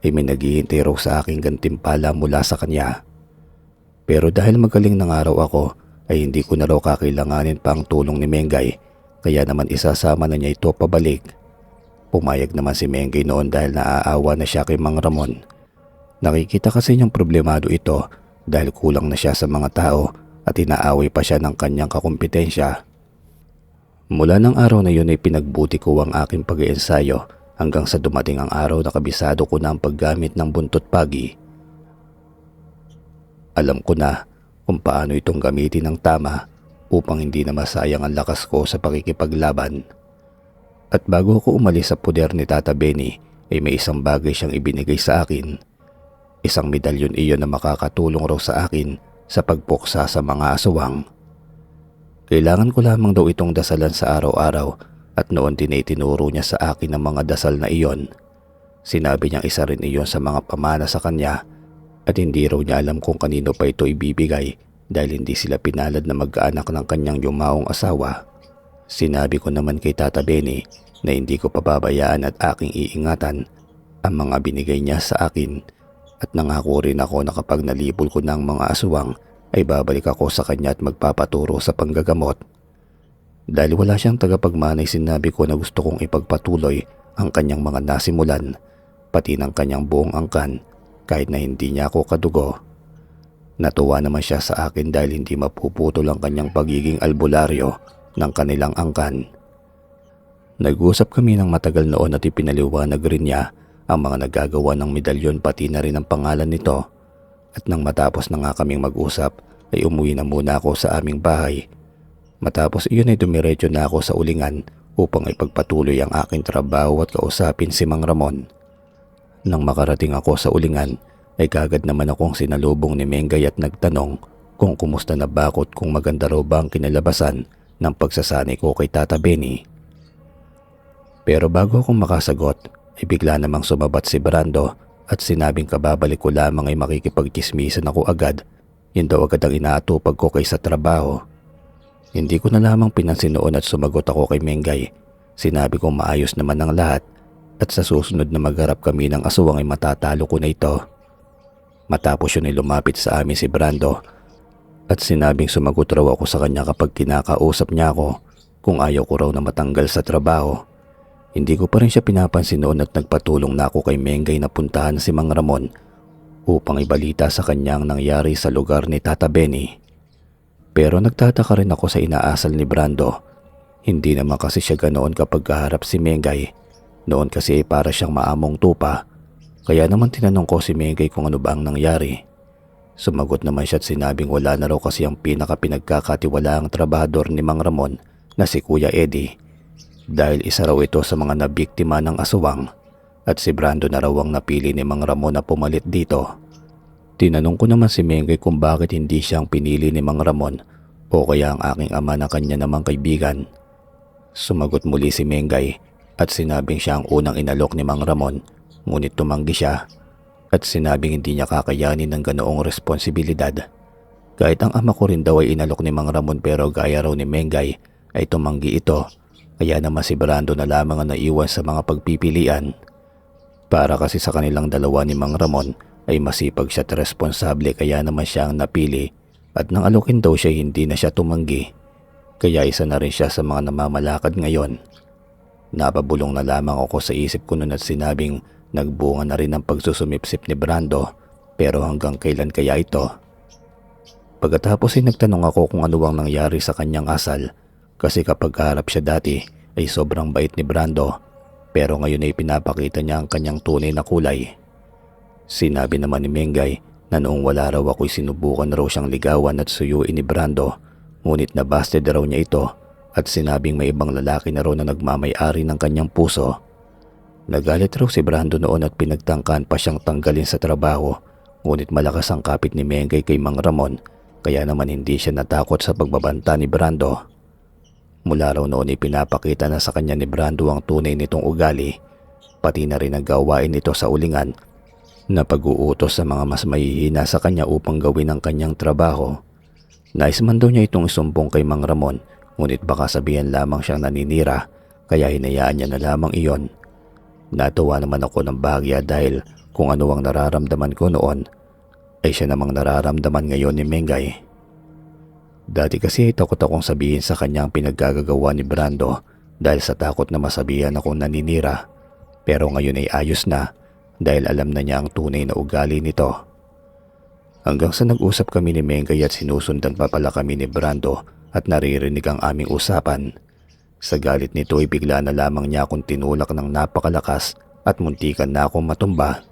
ay may naghihintay raw sa aking gantimpala mula sa kanya. Pero dahil magaling na nga raw ako ay hindi ko na raw kakailanganin pa ang tulong ni Mengay, kaya naman isasama na niya ito pabalik. Pumayag naman si Mengay noon dahil naaawa na siya kay Mang Ramon. Nakikita kasi niyang problemado ito dahil kulang na siya sa mga tao at inaaway pa siya ng kanyang kakumpetensya. Mula ng araw na yun ay pinagbuti ko ang aking pag-iensayo hanggang sa dumating ang araw na kabisado ko na ang paggamit ng buntot pagi. Alam ko na kung paano itong gamitin ng tama upang hindi na masayang ang lakas ko sa pakikipaglaban. At bago ako umalis sa puder ni Tata Benny ay may isang bagay siyang ibinigay sa akin. Isang medalyon iyon na makakatulong raw sa akin sa pagpuksa sa mga aswang. Kailangan ko lamang daw itong dasalan sa araw-araw at noon din ay tinuro niya sa akin ang mga dasal na iyon. Sinabi niyang isa rin iyon sa mga pamana sa kanya at hindi raw niya alam kung kanino pa ito ibibigay dahil hindi sila pinalad na magkaanak ng kanyang yumaong asawa. Sinabi ko naman kay Tata Benny na hindi ko pababayaan at aking iingatan ang mga binigay niya sa akin at nangako rin ako na kapag nalipol ko ng mga aswang ay babalik ako sa kanya at magpapaturo sa panggagamot. Dahil wala siyang tagapagmanay, sinabi ko na gusto kong ipagpatuloy ang kanyang mga nasimulan, pati ng kanyang buong angkan kahit na hindi niya ako kadugo. Natuwa naman siya sa akin dahil hindi mapuputol ang kanyang pagiging albularyo ng kanilang angkan. Nag-usap kami ng matagal noon at ipinaliwanag rin niya ang mga nagagawa ng medalyon pati na rin ang pangalan nito. At nang matapos na nga kaming mag-usap ay umuwi na muna ako sa aming bahay. Matapos iyon ay dumiretso na ako sa ulingan upang ipagpatuloy ang aking trabaho at kausapin si Mang Ramon. Nang makarating ako sa ulingan ay kagad naman akong sinalubong ni Mengay at nagtanong kung kumusta na ba ako at kung maganda raw ba ang kinalabasan ng pagsasanay ko kay Tata Benny. Pero bago akong makasagot ay bigla namang sumabat si Brando at sinabing kababalik ko lamang ay makikipagchismisan ako agad. Yun daw agad ang inaatupag ko kaysa trabaho. Hindi ko na lamang pinansin noon at sumagot ako kay Mengay. Sinabi kong maayos naman ang lahat at sa susunod na magharap kami ng aswang ay matatalo ko na ito. Matapos yun ay lumapit sa amin si Brando at sinabing sumagot raw ako sa kanya kapag kinakausap niya ako kung ayaw ko raw na matanggal sa trabaho. Hindi ko pa rin siya pinapansin noon at nagpatulong na ako kay Mengay na puntahan si Mang Ramon upang ibalita sa kanyang nangyari sa lugar ni Tata Benny. Pero nagtataka rin ako sa inaasal ni Brando. Hindi naman kasi siya ganoon kapag kaharap si Mengay. Noon kasi para siyang maamong tupa. Kaya naman tinanong ko si Mengay kung ano ba ang nangyari. Sumagot naman siya at sinabing wala na raw kasi ang pinaka-pinagkakatiwalaang trabahador ni Mang Ramon na si Kuya Eddie. Dahil isa raw ito sa mga nabiktima ng aswang at si Brando na raw ang napili ni Mang Ramon na pumalit dito. Tinanong ko naman si Mengay kung bakit hindi siyang pinili ni Mang Ramon o kaya ang aking ama na kanya namang kaibigan. Sumagot muli si Mengay at sinabing siya ang unang inalok ni Mang Ramon, ngunit tumanggi siya at sinabing hindi niya kakayanin ng ganoong responsibilidad. Kahit ang ama ko rin daw ay inalok ni Mang Ramon pero gaya raw ni Mengay ay tumanggi ito. Kaya naman si Brando na lamang ang naiwan sa mga pagpipilian. Para kasi sa kanilang dalawa ni Mang Ramon ay masipag siya at responsable kaya naman siya ang napili at nang alokin daw siya hindi na siya tumanggi. Kaya isa na rin siya sa mga namamalakad ngayon. Napabulong na lamang ako sa isip ko noon at sinabing nagbunga na rin ang pagsusumipsip ni Brando pero hanggang kailan kaya ito? Pagkatapos ay nagtanong ako kung ano ang nangyari sa kanyang asal. Kasi kapag kaharap siya dati ay sobrang bait ni Brando pero ngayon ay pinapakita niya ang kanyang tunay na kulay. Sinabi naman ni Mengay na noong wala raw ako'y sinubukan raw siyang ligawan at suyuin ni Brando ngunit nabasted raw niya ito at sinabing may ibang lalaki na raw na nagmamay-ari ng kanyang puso. Nagalit raw si Brando noon at pinagtangkaan pa siyang tanggalin sa trabaho, ngunit malakas ang kapit ni Mengay kay Mang Ramon kaya naman hindi siya natakot sa pagbabanta ni Brando. Mula raw noon pinapakita na sa kanya ni Brando ang tunay nitong ugali, pati na rin ang gawain nito sa ulingan na pag-uutos sa mga mas mahihina sa kanya upang gawin ang kanyang trabaho. Nais man daw niya itong isumbong kay Mang Ramon, ngunit baka sabihan lamang siyang naninira kaya hinayaan niya na lamang iyon. Natuwa naman ako ng bahagya dahil kung ano ang nararamdaman ko noon ay siya namang nararamdaman ngayon ni Mengay. Dati kasi takot akong sabihin sa kanya ang pinaggagawa ni Brando dahil sa takot na masabihan akong naninira, pero ngayon ay ayos na dahil alam na niya ang tunay na ugali nito. Hanggang sa nag-usap kami ni Mengay at sinusundan pa pala kami ni Brando at naririnig ang aming usapan. Sa galit nito ay bigla na lamang niya akong tinulak ng napakalakas at muntikan na akong matumba.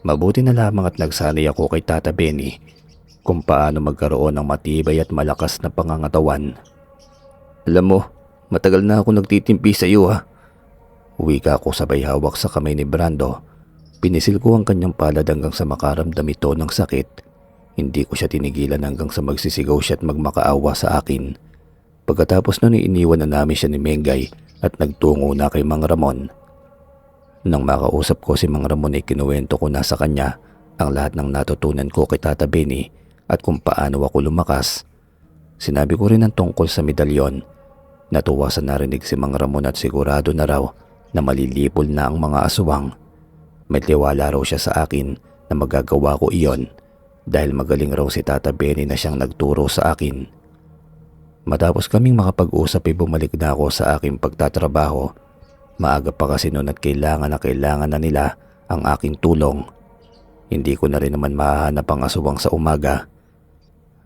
Mabuti na lamang at nagsanay ako kay Tata Benny kung paano magkaroon ng matibay at malakas na pangangatawan. Alam mo, matagal na ako nagtitimpi sa iyo ha. Wika ako sabay hawak sa kamay ni Brando. Pinisil ko ang kanyang palad hanggang sa makaramdam ito ng sakit. Hindi ko siya tinigilan hanggang sa magsisigaw siya at magmakaawa sa akin. Pagkatapos nun iniwan na namin siya ni Mengay at nagtungo na kay Mang Ramon. Nang makausap ko si Mang Ramon ay kinuwento ko na sa kanya ang lahat ng natutunan ko kay Tata Benny at kung paano ako lumakas. Sinabi ko rin ang tungkol sa medalyon. Natuwa sa narinig si Mang Ramon at sigurado na raw na malilipol na ang mga aswang. May tiwala raw siya sa akin na magagawa ko iyon dahil magaling raw si Tata Benny na siyang nagturo sa akin. Matapos kaming makapag-usap ay bumalik na ako sa aking pagtatrabaho. Maaga pa kasi noon at kailangan na nila ang aking tulong. Hindi ko na rin naman mahahanap ang aswang sa umaga.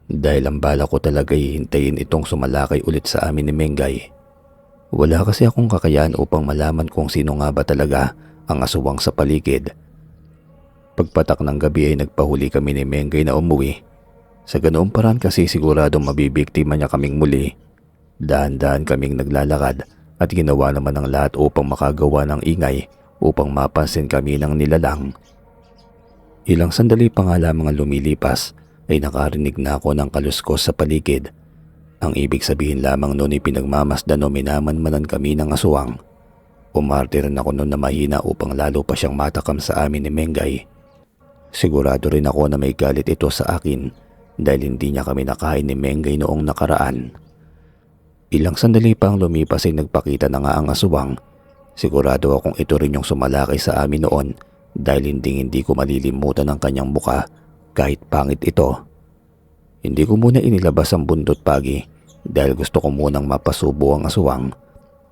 Dahil ang bala ko talaga hihintayin itong sumalakay ulit sa amin ni Mengay. Wala kasi akong kakayahan upang malaman kung sino nga ba talaga ang aswang sa paligid. Pagpatak ng gabi ay nagpahuli kami ni Mengay na umuwi. Sa ganoong paraan kasi siguradong mabibiktima niya kaming muli. Dahan-dahan kaming naglalakad at ginawa naman ang lahat upang makagawa ng ingay upang mapansin kami ng nilalang. Ilang sandali pa nga lamang ang lumilipas ay nakarinig na ako ng kaluskos sa paligid. Ang ibig sabihin lamang noon ay pinagmamasdan o minamanmanan kami ng aswang. Umarte rin ako noon na mahina upang lalo pa siyang matakam sa amin ni Mengay. Sigurado rin ako na may galit ito sa akin dahil hindi niya kami nakain ni Mengay noong nakaraan. Ilang sandali pang lumipas ay nagpakita na nga ang aswang. Sigurado akong ito rin yung sumalakay sa amin noon dahil hindi ko malilimutan ang kanyang muka kahit pangit ito. Hindi ko muna inilabas ang bundot pagi dahil gusto ko munang mapasubo ang aswang.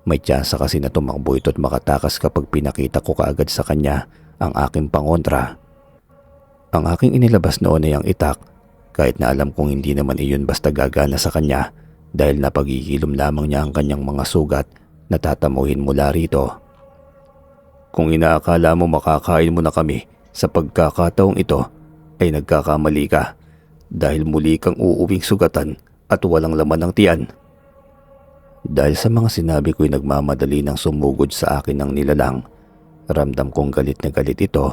May tsansa kasi na tumakbo ito at makatakas kapag pinakita ko kaagad sa kanya ang aking pangontra. Ang aking inilabas noon ay ang itak. Kahit na alam kong hindi naman iyon basta gagana sa kanya dahil napagigilom lamang niya ang kanyang mga sugat na tatamuhin mula rito. Kung inaakala mo makakain mo na kami sa pagkakataong ito ay nagkakamali ka dahil muli kang uuwing sugatan at walang laman ng tiyan. Dahil sa mga sinabi ko'y nagmamadali ng sumugod sa akin ng nilalang. Ramdam kong galit na galit ito.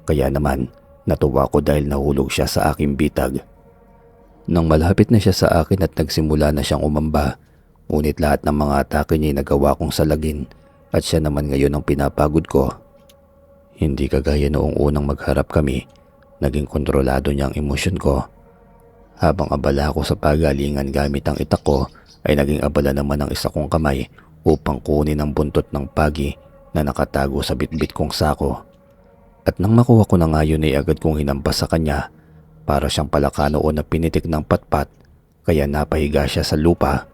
Kaya naman natuwa ko dahil nahulog siya sa aking bitag. Nang malapit na siya sa akin at nagsimula na siyang umamba, ngunit lahat ng mga atake niya ay nagawa kong salagin at siya naman ngayon ang pinapagod ko. Hindi kagaya noong unang magharap kami, naging kontrolado niya ang emosyon ko. Habang abala ako sa pagalingan gamit ang itak ko, ay naging abala naman ang isa kong kamay upang kunin ang buntot ng pagi na nakatago sa bitbit kong sako. At nang makuha ko na nga yun ay agad kong hinampas sa kanya para siyang palaka noon na pinitik ng patpat kaya napahiga siya sa lupa.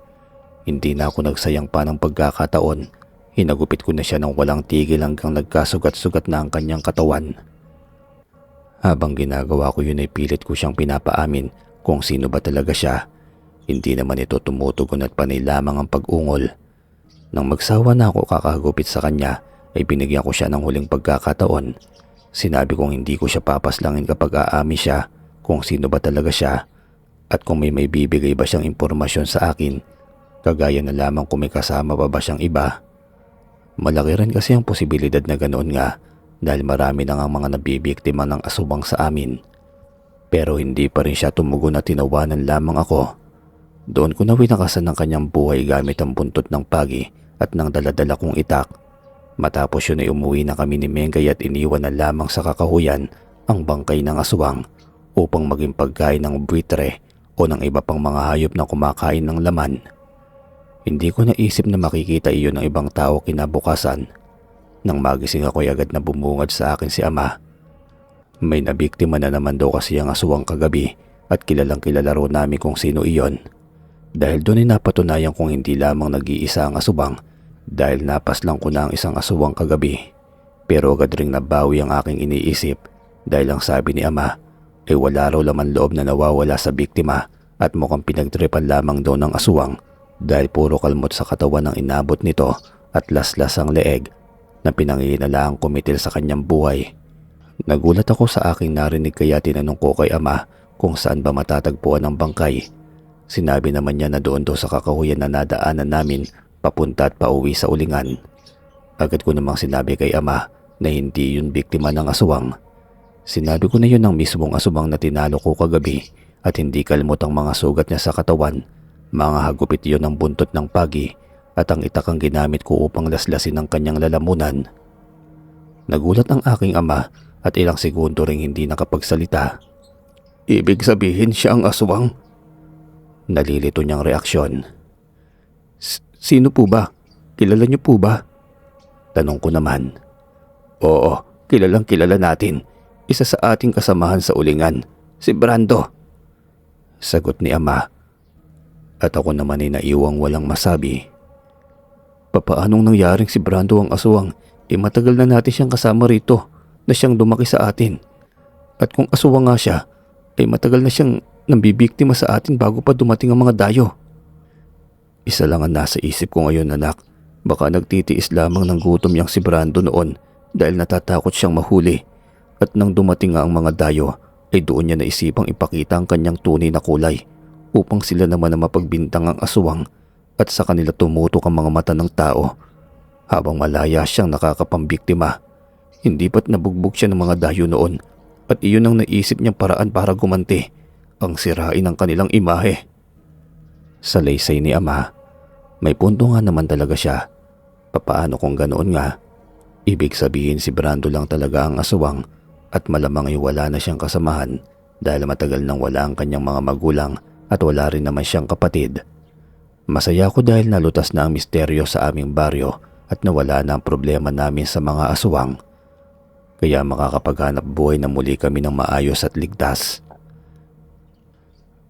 Hindi na ako nagsayang pa ng pagkakataon. Hinagupit ko na siya ng walang tigil hanggang nagkasugat-sugat na ang kanyang katawan. Habang ginagawa ko yun ay pilit ko siyang pinapaamin kung sino ba talaga siya. Hindi naman ito tumutugon at panay lamang ang pag-ungol. Nang magsawa na ako kakagupit sa kanya ay binigyan ko siya ng huling pagkakataon. Sinabi kong hindi ko siya papaslangin kapag aami siya kung sino ba talaga siya at kung may bibigay ba siyang impormasyon sa akin, kagaya na lamang kung may kasama pa ba siyang iba. Malaki rin kasi ang posibilidad na ganoon nga dahil marami na nga mga nabibiktima ng aswang sa amin. Pero hindi pa rin siya tumugon at tinawanan lamang ako. Doon ko na winakasan ng kanyang buhay gamit ang buntot ng pagi at ng daladala kong itak. Matapos yun ay umuwi na kami ni Mengay at iniwan na lamang sa kakahuyan ang bangkay ng aswang upang maging pagkain ng buitre o ng iba pang mga hayop na kumakain ng laman. Hindi ko naisip na makikita iyon ng ibang tao kinabukasan. Nang magising ako'y agad na bumungad sa akin si ama. May nabiktima na naman daw kasi ang aswang kagabi at kilalang kilala ro namin kung sino iyon. Dahil doon ay napatunayan kong hindi lamang nag-iisa ang aswang dahil napaslang ko na ang isang aswang kagabi. Pero agad ring nabawi ang aking iniisip dahil ang sabi ni ama ay wala raw laman loob na nawawala sa biktima at mukhang pinagtripan lamang daw ng aswang dahil puro kalmot sa katawan ang inabot nito at laslas ang leeg na pinanginalaang kumitil sa kanyang buhay. Nagulat ako sa aking narinig kaya tinanong ko kay ama kung saan ba matatagpuan ang bangkay. Sinabi naman niya na doon daw sa kakahuyan na nadaanan namin papunta at pauwi sa ulingan. Agad ko namang sinabi kay ama na hindi yun biktima ng aswang. Sinabi ko na yun ang mismong aswang na tinalo ko kagabi at hindi kalmot ang mga sugat niya sa katawan. Mga hagupit yun ang buntot ng pagi at ang itak ang ginamit ko upang laslasin ang kanyang lalamunan. Nagulat ang aking ama at ilang segundo ring hindi nakapagsalita. Ibig sabihin siya ang aswang? Nalilito niyang reaksyon. Sino po ba? Kilala niyo po ba? Tanong ko naman. Oo, kilalang kilala natin. Isa sa ating kasamahan sa ulingan, si Brando. Sagot ni ama. At ako naman ay naiwang walang masabi. Papaanong nangyaring si Brando ang aswang? Matagal na natin siyang kasama rito na siyang lumaki sa atin. At kung aswang nga siya, ay matagal na siyang nambibiktima sa atin bago pa dumating ang mga dayo. Isa lang ang nasa isip ko ngayon, anak. Baka nagtitiis lamang ng gutom yang si Brando noon dahil natatakot siyang mahuli. At nang dumating nga ang mga dayo, ay doon niya naisipang ipakita ang kanyang tunay na kulay upang sila naman na mapagbintang ang aswang at sa kanila tumutok ang mga mata ng tao. Habang malaya siyang nakakapambiktima, hindi ba't nabugbog siya ng mga dayo noon at iyon ang naisip niyang paraan para gumanti, ang sirain ang kanilang imahe. Sa laysay ni ama, may punto nga naman talaga siya. Papaano kung ganoon nga? Ibig sabihin si Brando lang talaga ang aswang at malamang ay wala na siyang kasamahan dahil matagal nang wala ang kanyang mga magulang at wala rin naman siyang kapatid. Masaya ako dahil nalutas na ang misteryo sa aming baryo at nawala na ang problema namin sa mga aswang. Kaya makakapaghanap buhay na muli kami ng maayos at ligtas.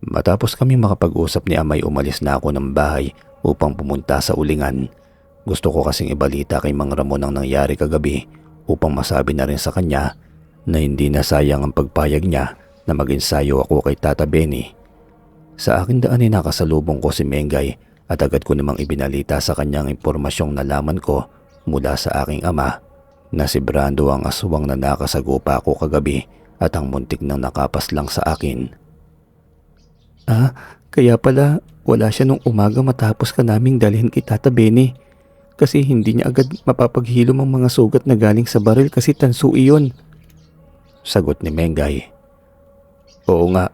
Matapos kami makapag-usap ni amay, umalis na ako ng bahay upang pumunta sa ulingan. Gusto ko kasing ibalita kay Mang Ramon ang nangyari kagabi upang masabi na rin sa kanya na hindi na sayang ang pagpayag niya na mag-ensayo ako kay Tata Benny. Sa akin daan ay nakasalubong ko si Mengay at agad ko namang ibinalita sa kanyang impormasyong nalaman ko mula sa aking ama na si Brando ang aswang na nakasagupa ko kagabi at ang muntik nang nakapas lang sa akin. Kaya pala wala siya nung umaga matapos ka naming dalhin kay Tata Benny kasi hindi niya agad mapapaghilom ang mga sugat na galing sa baril kasi tansu iyon. Sagot ni Mengay. Oo nga,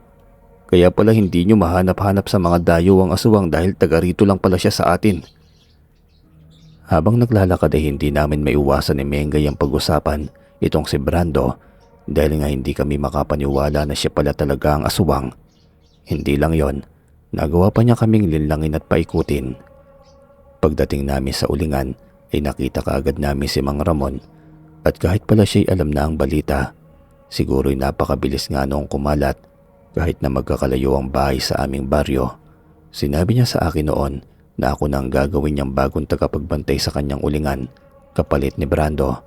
kaya pala hindi niyo mahanap-hanap sa mga dayo ang aswang dahil taga rito lang pala siya sa atin. Habang naglalakad ay hindi namin maiwasan ni Mengay ang pag-usapan itong si Brando dahil nga hindi kami makapaniwala na siya pala talaga ang aswang. Hindi lang yon, nagawa pa niya kaming linlangin at paikutin. Pagdating namin sa ulingan ay nakita kaagad namin si Mang Ramon at kahit pala siya'y alam na ang balita, siguro'y napakabilis nga noong kumalat kahit na magkakalayo ang bahay sa aming baryo. Sinabi niya sa akin noon na ako na ang gagawin niyang bagong tagapagbantay sa kanyang ulingan kapalit ni Brando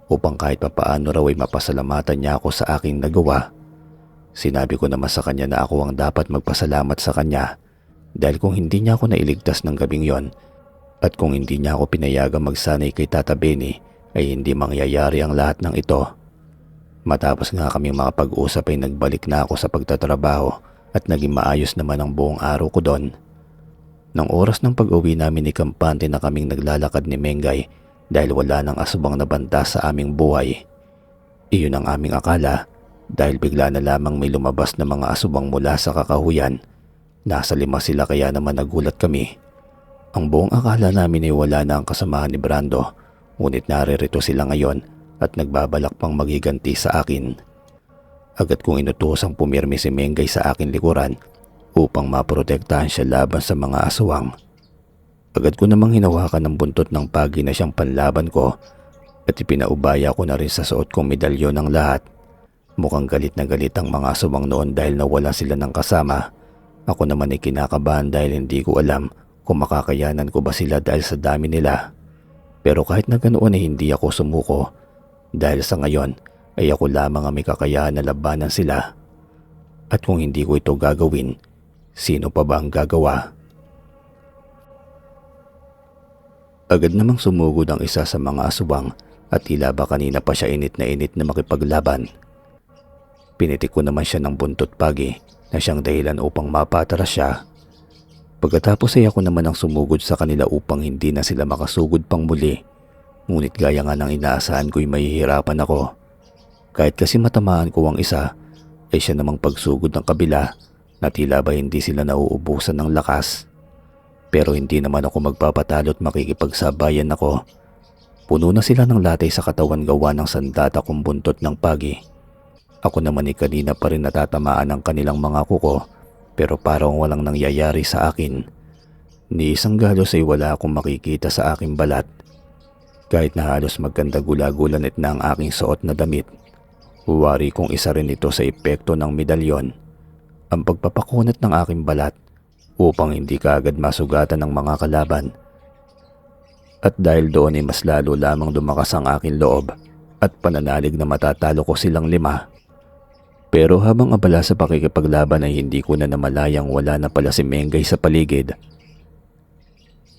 upang kahit papaano raw ay mapasalamatan niya ako sa aking nagawa. Sinabi ko naman sa kanya na ako ang dapat magpasalamat sa kanya dahil kung hindi niya ako nailigtas ng gabing yon at kung hindi niya ako pinayagang magsanay kay Tata Benny ay hindi mangyayari ang lahat ng ito. Matapos nga kami makapag-usap ay nagbalik na ako sa pagtatrabaho at naging maayos naman ang buong araw ko doon. Nang oras ng pag-uwi namin ni Kampante na kaming naglalakad ni Mengay dahil wala nang aswang na banta sa aming buhay. Iyon ang aming akala dahil bigla na lamang may lumabas na mga aswang mula sa kakahuyan. Nasa 5 sila kaya naman nagulat kami. Ang buong akala namin ay wala na ang kasamahan ni Brando, ngunit naririto sila ngayon at nagbabalak pang maghiganti sa akin. Agad kong inutosang pumirmi si Mengay sa akin likuran upang maprotektahan siya laban sa mga aswang. Agad ko namang hinawakan ng buntot ng pagi na siyang panlaban ko at ipinaubaya ko na rin sa suot kong medalyon ng lahat. Mukhang galit na galit ang mga aswang noon dahil nawala sila ng kasama. Ako naman ay kinakabahan dahil hindi ko alam kung makakayanan ko ba sila dahil sa dami nila. Pero kahit na ganoon ay hindi ako sumuko dahil sa ngayon ay ako lamang ang may kakayahan na labanan sila. At kung hindi ko ito gagawin, sino pa ba ang gagawa? Agad namang sumugod ang isa sa mga aswang at tila ba kanina pa siya init na makipaglaban. Pinitik ko naman siya ng buntot pagi na siyang dahilan upang mapatras siya. Pagkatapos ay ako naman ang sumugod sa kanila upang hindi na sila makasugod pang muli. Ngunit gaya nga ng inaasahan ko'y mahihirapan ako. Kahit kasi matamaan ko ang isa, ay siya namang pagsugod ng kabila na tila ba hindi sila nauubusan ng lakas. Pero hindi naman ako magpapatalo at makikipagsabayan ako. Puno na sila ng latay sa katawan gawa ng sandata kong buntot ng pagi. Ako naman ay kanina pa rin natatamaan ng kanilang mga kuko pero parang walang nangyayari sa akin. Ni isang galos ay wala akong makikita sa aking balat. Kahit na halos magkanda gula-gulanit na ang aking suot na damit, huwari kong isa rin ito sa epekto ng medalyon. Ang pagpapakunat ng aking balat upang hindi kaagad masugatan ng mga kalaban. At dahil doon ay mas lalo lamang lumakas ang aking loob at pananalig na matatalo ko silang 5. Pero habang abala sa pakikipaglaban ay hindi ko na namalayang wala na pala si Mengay sa paligid.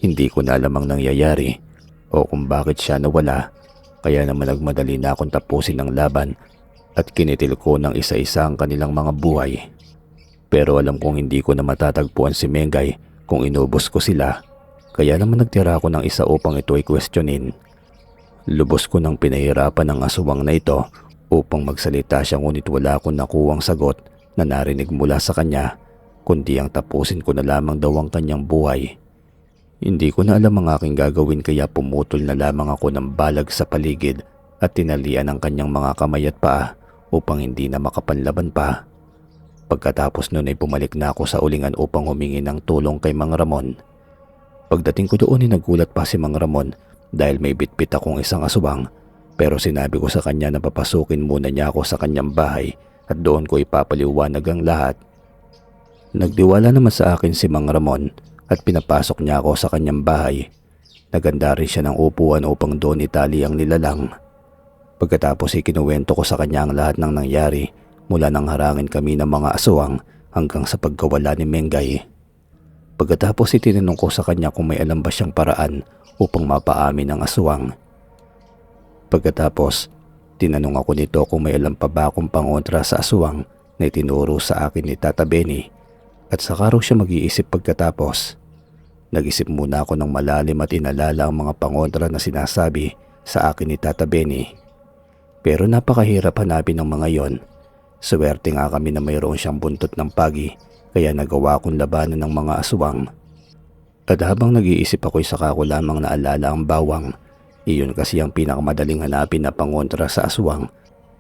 Hindi ko na alam ang nangyayari o kung bakit siya nawala, kaya naman nagmadali na akong tapusin ang laban at kinitil ko ng isa-isa ang kanilang mga buhay. Pero alam kong hindi ko na matatagpuan si Mengay kung inubos ko sila, kaya naman nagtira ako ng isa upang ito ay questionin. Lubos ko nang pinahirapan ang aswang na ito upang magsalita siya ngunit wala akong nakuwang sagot na narinig mula sa kanya, kundi ang tapusin ko na lamang daw ang kanyang buhay. Hindi ko na alam ang aking gagawin kaya pumutol na lamang ako ng balag sa paligid at tinalian ang kanyang mga kamay at paa upang hindi na makapanlaban pa. Pagkatapos nun ay bumalik na ako sa ulingan upang humingi ng tulong kay Mang Ramon. Pagdating ko doon ay nagulat pa si Mang Ramon dahil may bitbit akong isang aswang. Pero sinabi ko sa kanya na papasukin muna niya ako sa kanyang bahay at doon ko ipapaliwanag ang lahat. Nagdiwala naman sa akin si Mang Ramon at pinapasok niya ako sa kanyang bahay. Naganda rin siya ng upuan upang doon itali ang nilalang. Pagkatapos ay kinuwento ko sa kanya ang lahat ng nangyari mula nang harangin kami ng mga aswang hanggang sa pagkawala ni Mengay. Pagkatapos ay tinanong ko sa kanya kung may alam ba siyang paraan upang mapaamin ang aswang. Pagkatapos, tinanong ako nito kung may alam pa ba akong pangontra sa aswang na itinuro sa akin ni Tata Benny at saka raw siya mag-iisip pagkatapos. Nag-isip muna ako ng malalim at inalala ang mga pangontra na sinasabi sa akin ni Tata Benny. Pero napakahirap hanapin ng mga yon. Swerte nga kami na mayroon siyang buntot ng pagi kaya nagawa kong labanan ng mga aswang. At habang nag-iisip ako'y saka ko lamang naalala ang bawang. Iyon kasi ang pinakamadaling hanapin na pangontra sa aswang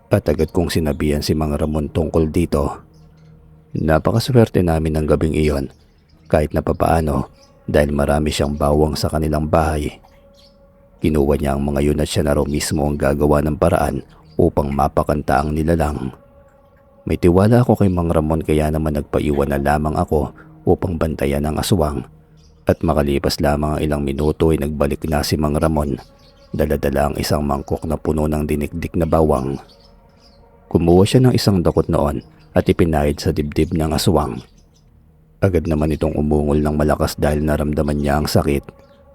at agad kong sinabihan si Mang Ramon tungkol dito. Napakaswerte namin ng gabing iyon kahit na papaano dahil marami siyang bawang sa kanilang bahay. Kinuha niya ang mga yun at siya na raw mismo ang gagawa ng paraan upang mapakanta ang nilalang. May tiwala ako kay Mang Ramon kaya naman nagpaiwan na lamang ako upang bantayan ang aswang. At makalipas lamang ang ilang minuto ay nagbalik na si Mang Ramon. Dala-dala ang isang mangkok na puno ng dinikdik na bawang. Kumuha siya ng isang dakot noon at ipinahid sa dibdib ng aswang. Agad naman itong umungol ng malakas dahil naramdaman niya ang sakit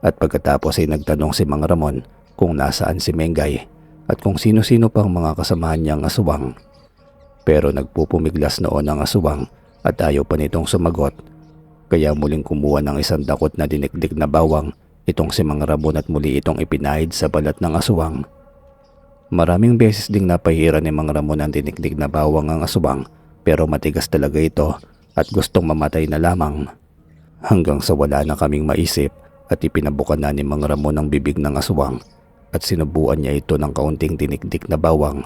at pagkatapos ay nagtanong si Mang Ramon kung nasaan si Mengay at kung sino-sino pang mga kasamahan niyang aswang. Pero nagpupumiglas noon ang aswang at ayaw pa nitong sumagot kaya muling kumuha ng isang dakot na dinikdik na bawang itong si Mang Ramon at muli itong ipinahid sa balat ng aswang. Maraming beses ding napahira ni Mang Ramon ang tiniklik na bawang ang aswang pero matigas talaga ito at gustong mamatay na lamang. Hanggang sa wala na kaming maisip at ipinabukan na ni Mang Ramon ang bibig ng aswang at sinubuan niya ito ng kaunting tinikdik na bawang.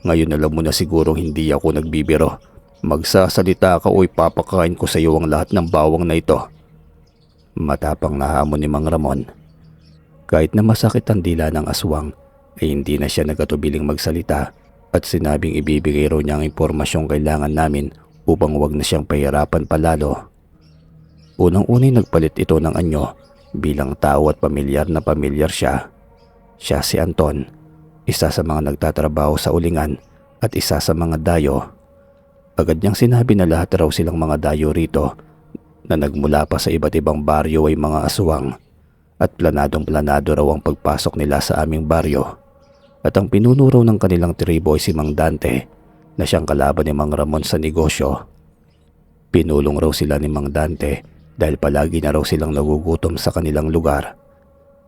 Ngayon alam mo na sigurong hindi ako nagbibiro. Magsasalita ka o ipapakain ko sa iyo ang lahat ng bawang na ito. Matapang na hamon ni Mang Ramon. Kahit na masakit ang dila ng aswang ay hindi na siya nagatubiling magsalita at sinabing ibibigay raw niya ang impormasyong kailangan namin upang wag na siyang pahirapan palalo. Unang-unay nagpalit ito ng anyo bilang tao at pamilyar na pamilyar siya. Siya si Anton, isa sa mga nagtatrabaho sa ulingan at isa sa mga dayo. Agad niyang sinabi na lahat raw silang mga dayo rito na nagmula pa sa iba't ibang baryo ay mga aswang at planadong-planado raw ang pagpasok nila sa aming baryo. At ang pinuno raw ng kanilang tribo ay si Mang Dante na siyang kalaban ni Mang Ramon sa negosyo. Pinulong raw sila ni Mang Dante dahil palagi na raw silang nagugutom sa kanilang lugar.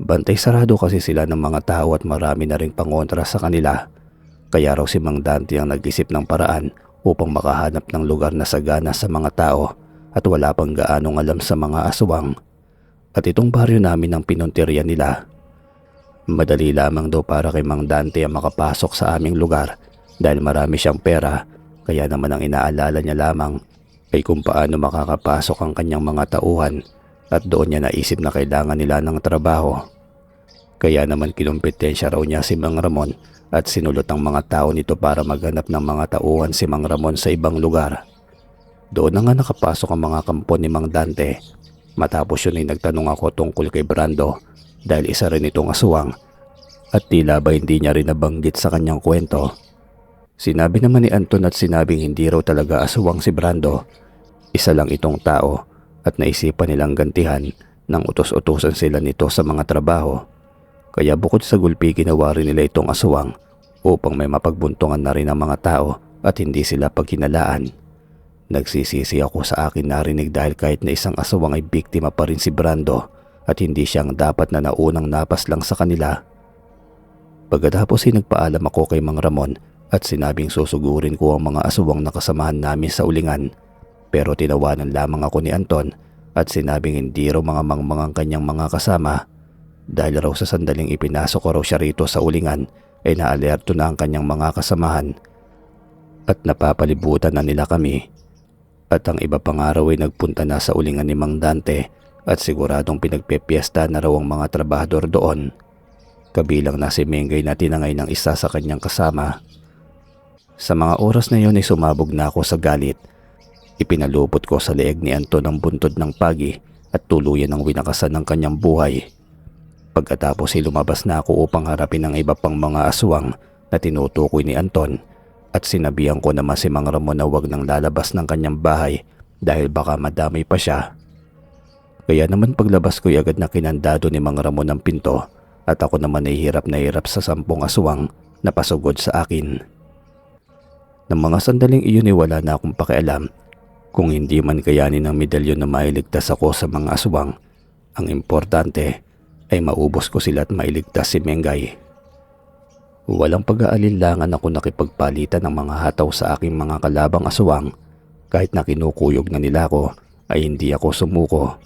Bantay sarado kasi sila ng mga tao at marami na ring pangontra sa kanila. Kaya raw si Mang Dante ang nag-isip ng paraan upang makahanap ng lugar na sagana sa mga tao at wala pang gaanong alam sa mga aswang. At itong baryo namin ang pinuntirya nila. Madali lamang daw para kay Mang Dante ang makapasok sa aming lugar dahil marami siyang pera, kaya naman ang inaalala niya lamang ay kung paano makakapasok ang kanyang mga tauhan at doon niya naisip na kailangan nila ng trabaho. Kaya naman kinumpetensya raw niya si Mang Ramon at sinulot ang mga tao nito para maghanap ng mga tauhan si Mang Ramon sa ibang lugar. Doon na nga nakapasok ang mga kampo ni Mang Dante. Matapos yun ay nagtanong ako tungkol kay Brando dahil isa rin itong aswang at tila ba hindi niya rin nabanggit sa kanyang kwento. Sinabi naman ni Anton at sinabing hindi raw talaga aswang si Brando. Isa lang itong tao at naisipan nilang gantihan nang utos-utusan sila nito sa mga trabaho. Kaya bukod sa gulpi ginawa rin nila itong aswang upang may mapagbuntungan na rin ang mga tao at hindi sila paghinalaan. Nagsisisi ako sa akin narinig dahil kahit na isang aswang ay biktima pa rin si Brando at hindi siyang dapat na naunang napas lang sa kanila. Pagkatapos ay nagpaalam ako kay Mang Ramon at sinabing susugurin ko ang mga aswang na kasamahan namin sa ulingan. Pero tinawanan lamang ako ni Anton at sinabing hindi raw mga mangmangang kanyang mga kasama dahil raw sa sandaling ipinasok ko raw siya rito sa ulingan ay naalerto na ang kanyang mga kasamahan at napapalibutan na nila kami. At ang iba pang araw ay nagpunta na sa ulingan ni Mang Dante at siguradong pinagpepiesta na raw ang mga trabahador doon. Kabilang na si Mengay na tinangay ng isa sa kanyang kasama. Sa mga oras na yon ay sumabog na ako sa galit. Ipinalupot ko sa leeg ni Anton ang buntod ng pagi at tuluyan ang winakasan ng kanyang buhay. Pagkatapos ay lumabas na ako upang harapin ang iba pang mga aswang na tinutukoy ni Anton at sinabihan ko naman si Mang Ramon na huwag nang lalabas ng kanyang bahay dahil baka madamay pa siya. Kaya naman paglabas ko'y agad na kinandado ni Mang Ramon ang pinto at ako naman ay hirap na hirap sa 10 aswang na pasugod sa akin. Nang mga sandaling iyon ay wala na akong pakialam. Kung hindi man kayanin ng medalyon na mailigtas ako sa mga aswang, ang importante ay maubos ko sila at mailigtas si Mengay. Walang pag-aalinlangan ako nakipagpalitan ng mga hataw sa aking mga kalabang aswang. Kahit na kinukuyog na nila ako ay hindi ako sumuko.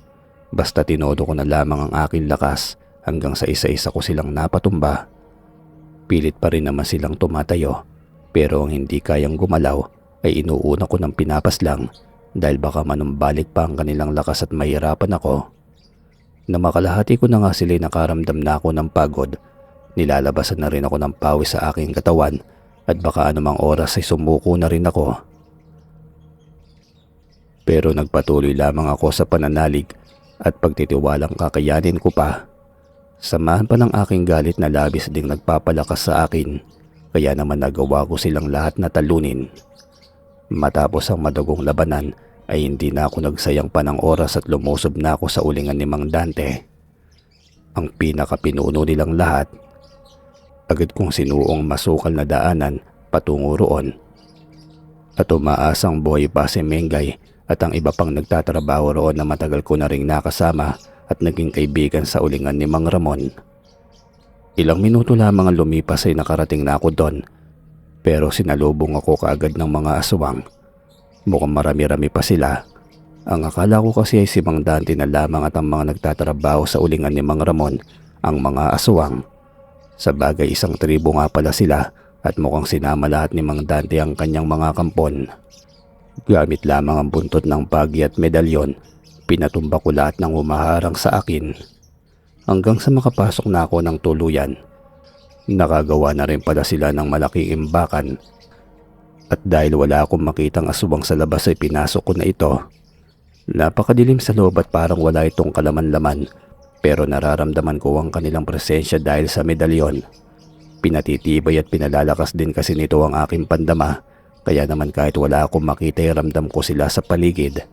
Basta tinodo ko na lamang ang aking lakas hanggang sa isa-isa ko silang napatumba. Pilit pa rin naman silang tumatayo pero ang hindi kayang gumalaw ay inuuna ko ng pinapaslang dahil baka manumbalik pa ang kanilang lakas at mahirapan ako. Na makalahati ko na nga sila'y nakaramdam na ako ng pagod. Nilalabasan na rin ako ng pawis sa aking katawan at baka anumang oras ay sumuko na rin ako. Pero nagpatuloy lamang ako sa pananalig at pagtitiwalang kakayanin ko pa. Samahan pa ng aking galit na labis ding nagpapalakas sa akin, kaya naman nagawa ko silang lahat na talunin. Matapos ang madugong labanan ay hindi na ako nagsayang pa ng oras at lumusob na ako sa ulingan ni Mang Dante. Ang pinakapinuno nilang lahat. Agad kong sinuong masukal na daanan patungo roon. At umaasang buhay pa si Mengay at ang iba pang nagtatrabaho roon na matagal ko na ring nakasama at naging kaibigan sa ulingan ni Mang Ramon. Ilang minuto lamang ang lumipas ay nakarating na ako doon, pero sinalubong ako kaagad ng mga aswang. Mukhang marami-rami pa sila. Ang akala ko kasi ay si Mang Dante na lamang at ang mga nagtatrabaho sa ulingan ni Mang Ramon ang mga aswang. Sa bagay isang tribo nga pala sila at mukhang sinama lahat ni Mang Dante ang kanyang mga kampon. Gamit lamang ang buntot ng pagi at medalyon, pinatumba ko lahat ng humaharang sa akin. Hanggang sa makapasok na ako ng tuluyan. Nakagawa na rin pala sila ng malaking imbakan. At dahil wala akong makitang aswang sa labas ay pinasok ko na ito. Napakadilim sa loob at parang wala itong kalaman-laman, pero nararamdaman ko ang kanilang presensya dahil sa medalyon. Pinatitibay at pinalalakas din kasi nito ang aking pandama, kaya naman kahit wala akong makita ay ramdam ko sila sa paligid.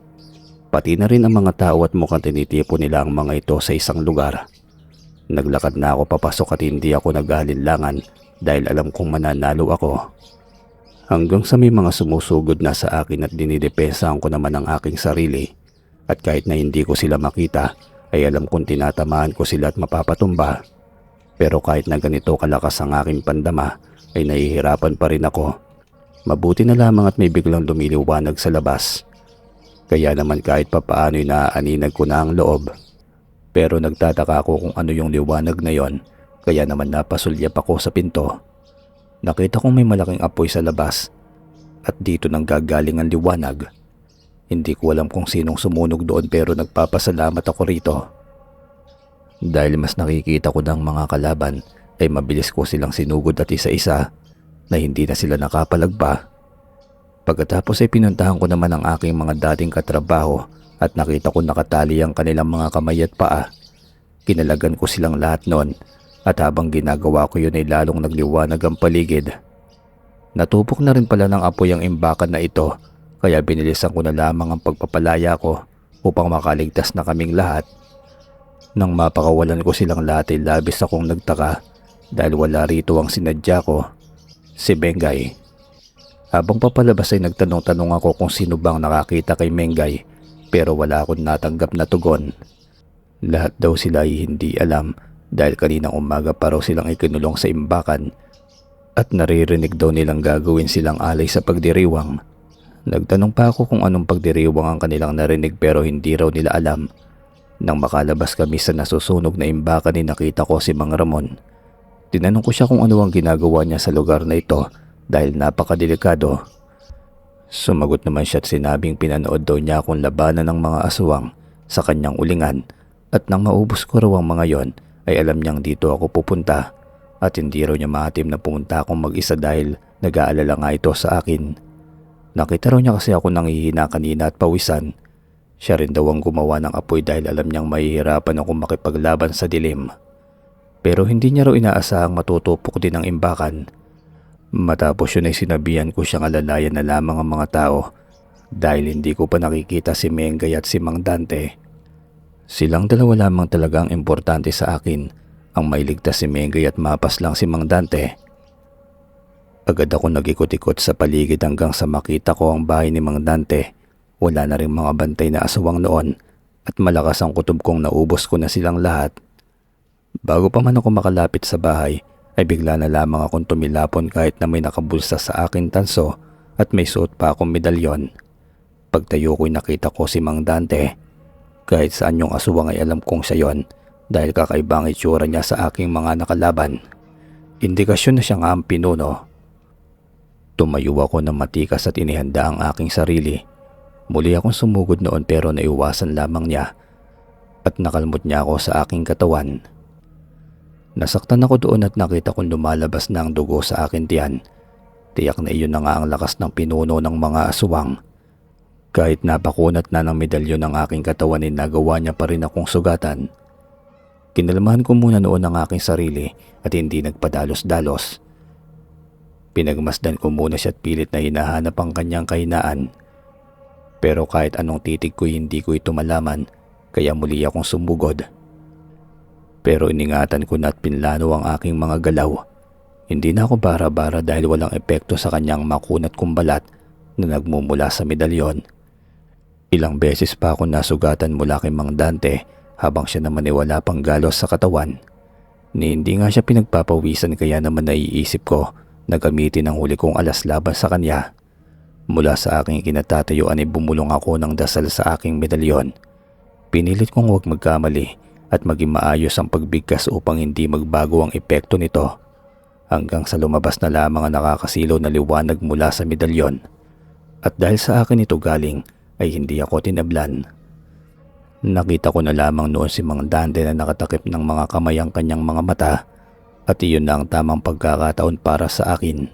Pati na rin ang mga tao at mukhang tinitipo nila ang mga ito sa isang lugar. Naglakad na ako papasok at hindi ako nag-aalinlangan dahil alam kong mananalo ako. Hanggang sa may mga sumusugod na sa akin at dinidepensahan ko naman ang aking sarili. At kahit na hindi ko sila makita, ay alam kong tinatamaan ko sila at mapapatumba. Pero kahit na ganito kalakas ang aking pandama, ay nahihirapan pa rin ako. Mabuti na lamang at may biglang lumiliwanag sa labas. Kaya naman kahit papaano'y naaaninag ko na ang loob. Pero nagtataka ako kung ano yung liwanag na yon, kaya naman napasulyap ako sa pinto. Nakita kong may malaking apoy sa labas at dito nang gagaling ang liwanag. Hindi ko alam kung sinong sumunog doon pero nagpapasalamat ako rito. Dahil mas nakikita ko ng mga kalaban ay mabilis ko silang sinugod at isa-isa na hindi na sila nakapalagpa. Pagkatapos ay pinuntahan ko naman ang aking mga dating katrabaho at nakita ko nakatali ang kanilang mga kamay at paa. Kinalagan ko silang lahat noon at habang ginagawa ko yun ay lalong nagliwanag ang paligid. Natupok na rin pala ng apoy ang imbakan na ito. Kaya binilisan ko na lamang ang pagpapalaya ko upang makaligtas na kaming lahat. Nang mapakawalan ko silang lahat ay labis akong nagtaka dahil wala rito ang sinadya ko, si Mengay. Habang papalabas ay nagtanong-tanong ako kung sino bang nakakita kay Mengay pero wala akong natanggap na tugon. Lahat daw sila ay hindi alam dahil kaninang umaga pa raw silang ikinulong sa imbakan at naririnig daw nilang gagawin silang alay sa pagdiriwang. Nagtanong pa ako kung anong pagdiriwang ang kanilang narinig pero hindi raw nila alam. Nang makalabas kami sa nasusunog na imbakan ay nakita ko si Mang Ramon. Tinanong ko siya kung ano ang ginagawa niya sa lugar na ito dahil napakadelikado. Sumagot naman siya at sinabing pinanood daw niya akong labanan ng mga aswang sa kanyang ulingan at nang maubos ko raw ang mga yon ay alam niyang dito ako pupunta at hindi raw niya maatim na pumunta akong mag-isa dahil nag-aalala nga ito sa akin. Nakita raw niya kasi ako nanghihina kanina at pawisan. Siya rin daw ang gumawa ng apoy dahil alam niyang mahihirapan akong makipaglaban sa dilim. Pero hindi niya raw inaasahang matutupok din ang imbakan. Matapos yun ay sinabihan ko siyang alalayan na lamang ang mga tao dahil hindi ko pa nakikita si Mengay at si Mang Dante. Silang dalawa lamang talaga ang importante sa akin, ang mailigtas si Mengay at mapas lang si Mang Dante. Agad ako nag-ikot-ikot sa paligid hanggang sa makita ko ang bahay ni Mang Dante. Wala na rin mga bantay na aswang noon at malakas ang kutob kong naubos ko na silang lahat. Bago pa man ako makalapit sa bahay ay bigla na lamang akong tumilapon kahit na may nakabulsa sa aking tanso at may suot pa akong medalyon. Pagtayo ko'y nakita ko si Mang Dante. Kahit saan yung aswang ay alam kong siya yon dahil kakaiba ang itsura niya sa aking mga nakalaban. Indikasyon na siya nga ang pinuno. Tumayo ako ng matikas at inihanda ang aking sarili. Muli akong sumugod noon pero naiwasan lamang niya at nakalmot niya ako sa aking katawan. Nasaktan ako doon at nakita kong lumalabas na ang dugo sa aking tiyan. Tiyak na iyon na nga ang lakas ng pinuno ng mga aswang. Kahit napakunat na ng medalyon ng aking katawan ay nagawa niya pa rin akong sugatan. Kinalmahan ko muna noon ang aking sarili at hindi nagpadalos-dalos. Pinagmasdan ko muna siya at pilit na hinahanap ang kanyang kahinaan. Pero kahit anong titig ko hindi ko ito malaman kaya muli akong sumugod. Pero iningatan ko na at pinlano ang aking mga galaw. Hindi na ako bara-bara dahil walang epekto sa kanyang makunat kong balat na nagmumula sa medalyon. Ilang beses pa ako nasugatan mula kay Mang Dante habang siya naman ay wala pang galos sa katawan. Ni hindi nga siya pinagpapawisan kaya naman naiisip ko na gamitin ang huli kong alas laban sa kanya. Mula sa aking kinatatayuan ay bumulong ako ng dasal sa aking medalyon. Pinilit kong huwag magkamali at maging maayos ang pagbigkas upang hindi magbago ang epekto nito. Hanggang sa lumabas na lamang ang nakakasilaw na liwanag mula sa medalyon. At dahil sa akin ito galing ay hindi ako tinablan. Nakita ko na lamang noon si Mang Dante na nakatakip ng mga kamay ang kanyang mga mata at iyon na ang tamang pagkakataon para sa akin.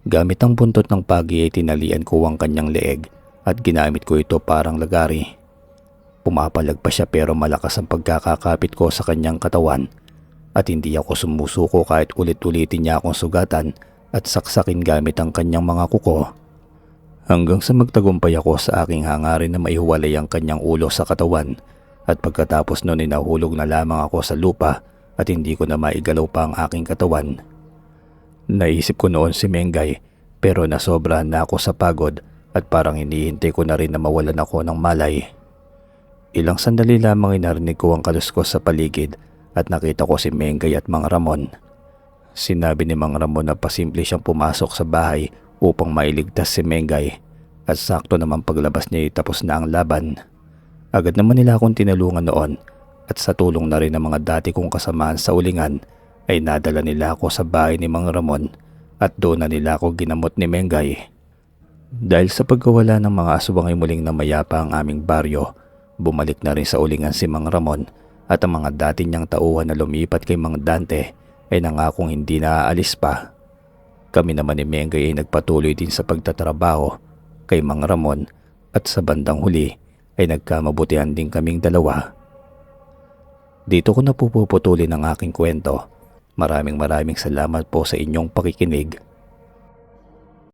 Gamit ang buntot ng pagi ay tinalian ko ang kanyang leeg at ginamit ko ito parang lagari. Pumapalag pa siya pero malakas ang pagkakakapit ko sa kanyang katawan at hindi ako sumusuko kahit ulit-ulitin niya akong sugatan at saksakin gamit ang kanyang mga kuko. Hanggang sa magtagumpay ako sa aking hangarin na maihuwalay ang kanyang ulo sa katawan at pagkatapos noon ay nahulog na lamang ako sa lupa at hindi ko na maigalaw pa ang aking katawan. Naisip ko noon si Mengay pero nasobrahan na ako sa pagod at parang hinihintay ko na rin na mawalan ako ng malay. Ilang sandali lamang ay narinig ko ang kaluskos sa paligid at nakita ko si Mengay at Mang Ramon. Sinabi ni Mang Ramon na pasimple siyang pumasok sa bahay upang mailigtas si Mengay at sakto naman paglabas niya ay tapos na ang laban. Agad naman nila akong tinulungan noon at sa tulong na rin ng mga dati kong kasamaan sa ulingan ay nadala nila ako sa bahay ni Mang Ramon at doon na nila ako ginamot ni Mengay. Dahil sa pagkawala ng mga aswang ay muling namayapa ang aming baryo, bumalik na rin sa ulingan si Mang Ramon at ang mga dati niyang tauhan na lumipat kay Mang Dante ay nangakong hindi naaalis pa. Kami naman ni Mengay ay nagpatuloy din sa pagtatrabaho kay Mang Ramon at sa bandang huli ay nagkamabutihan din kaming dalawa. Dito ko na puputulin ang aking kwento. Maraming salamat po sa inyong pakikinig.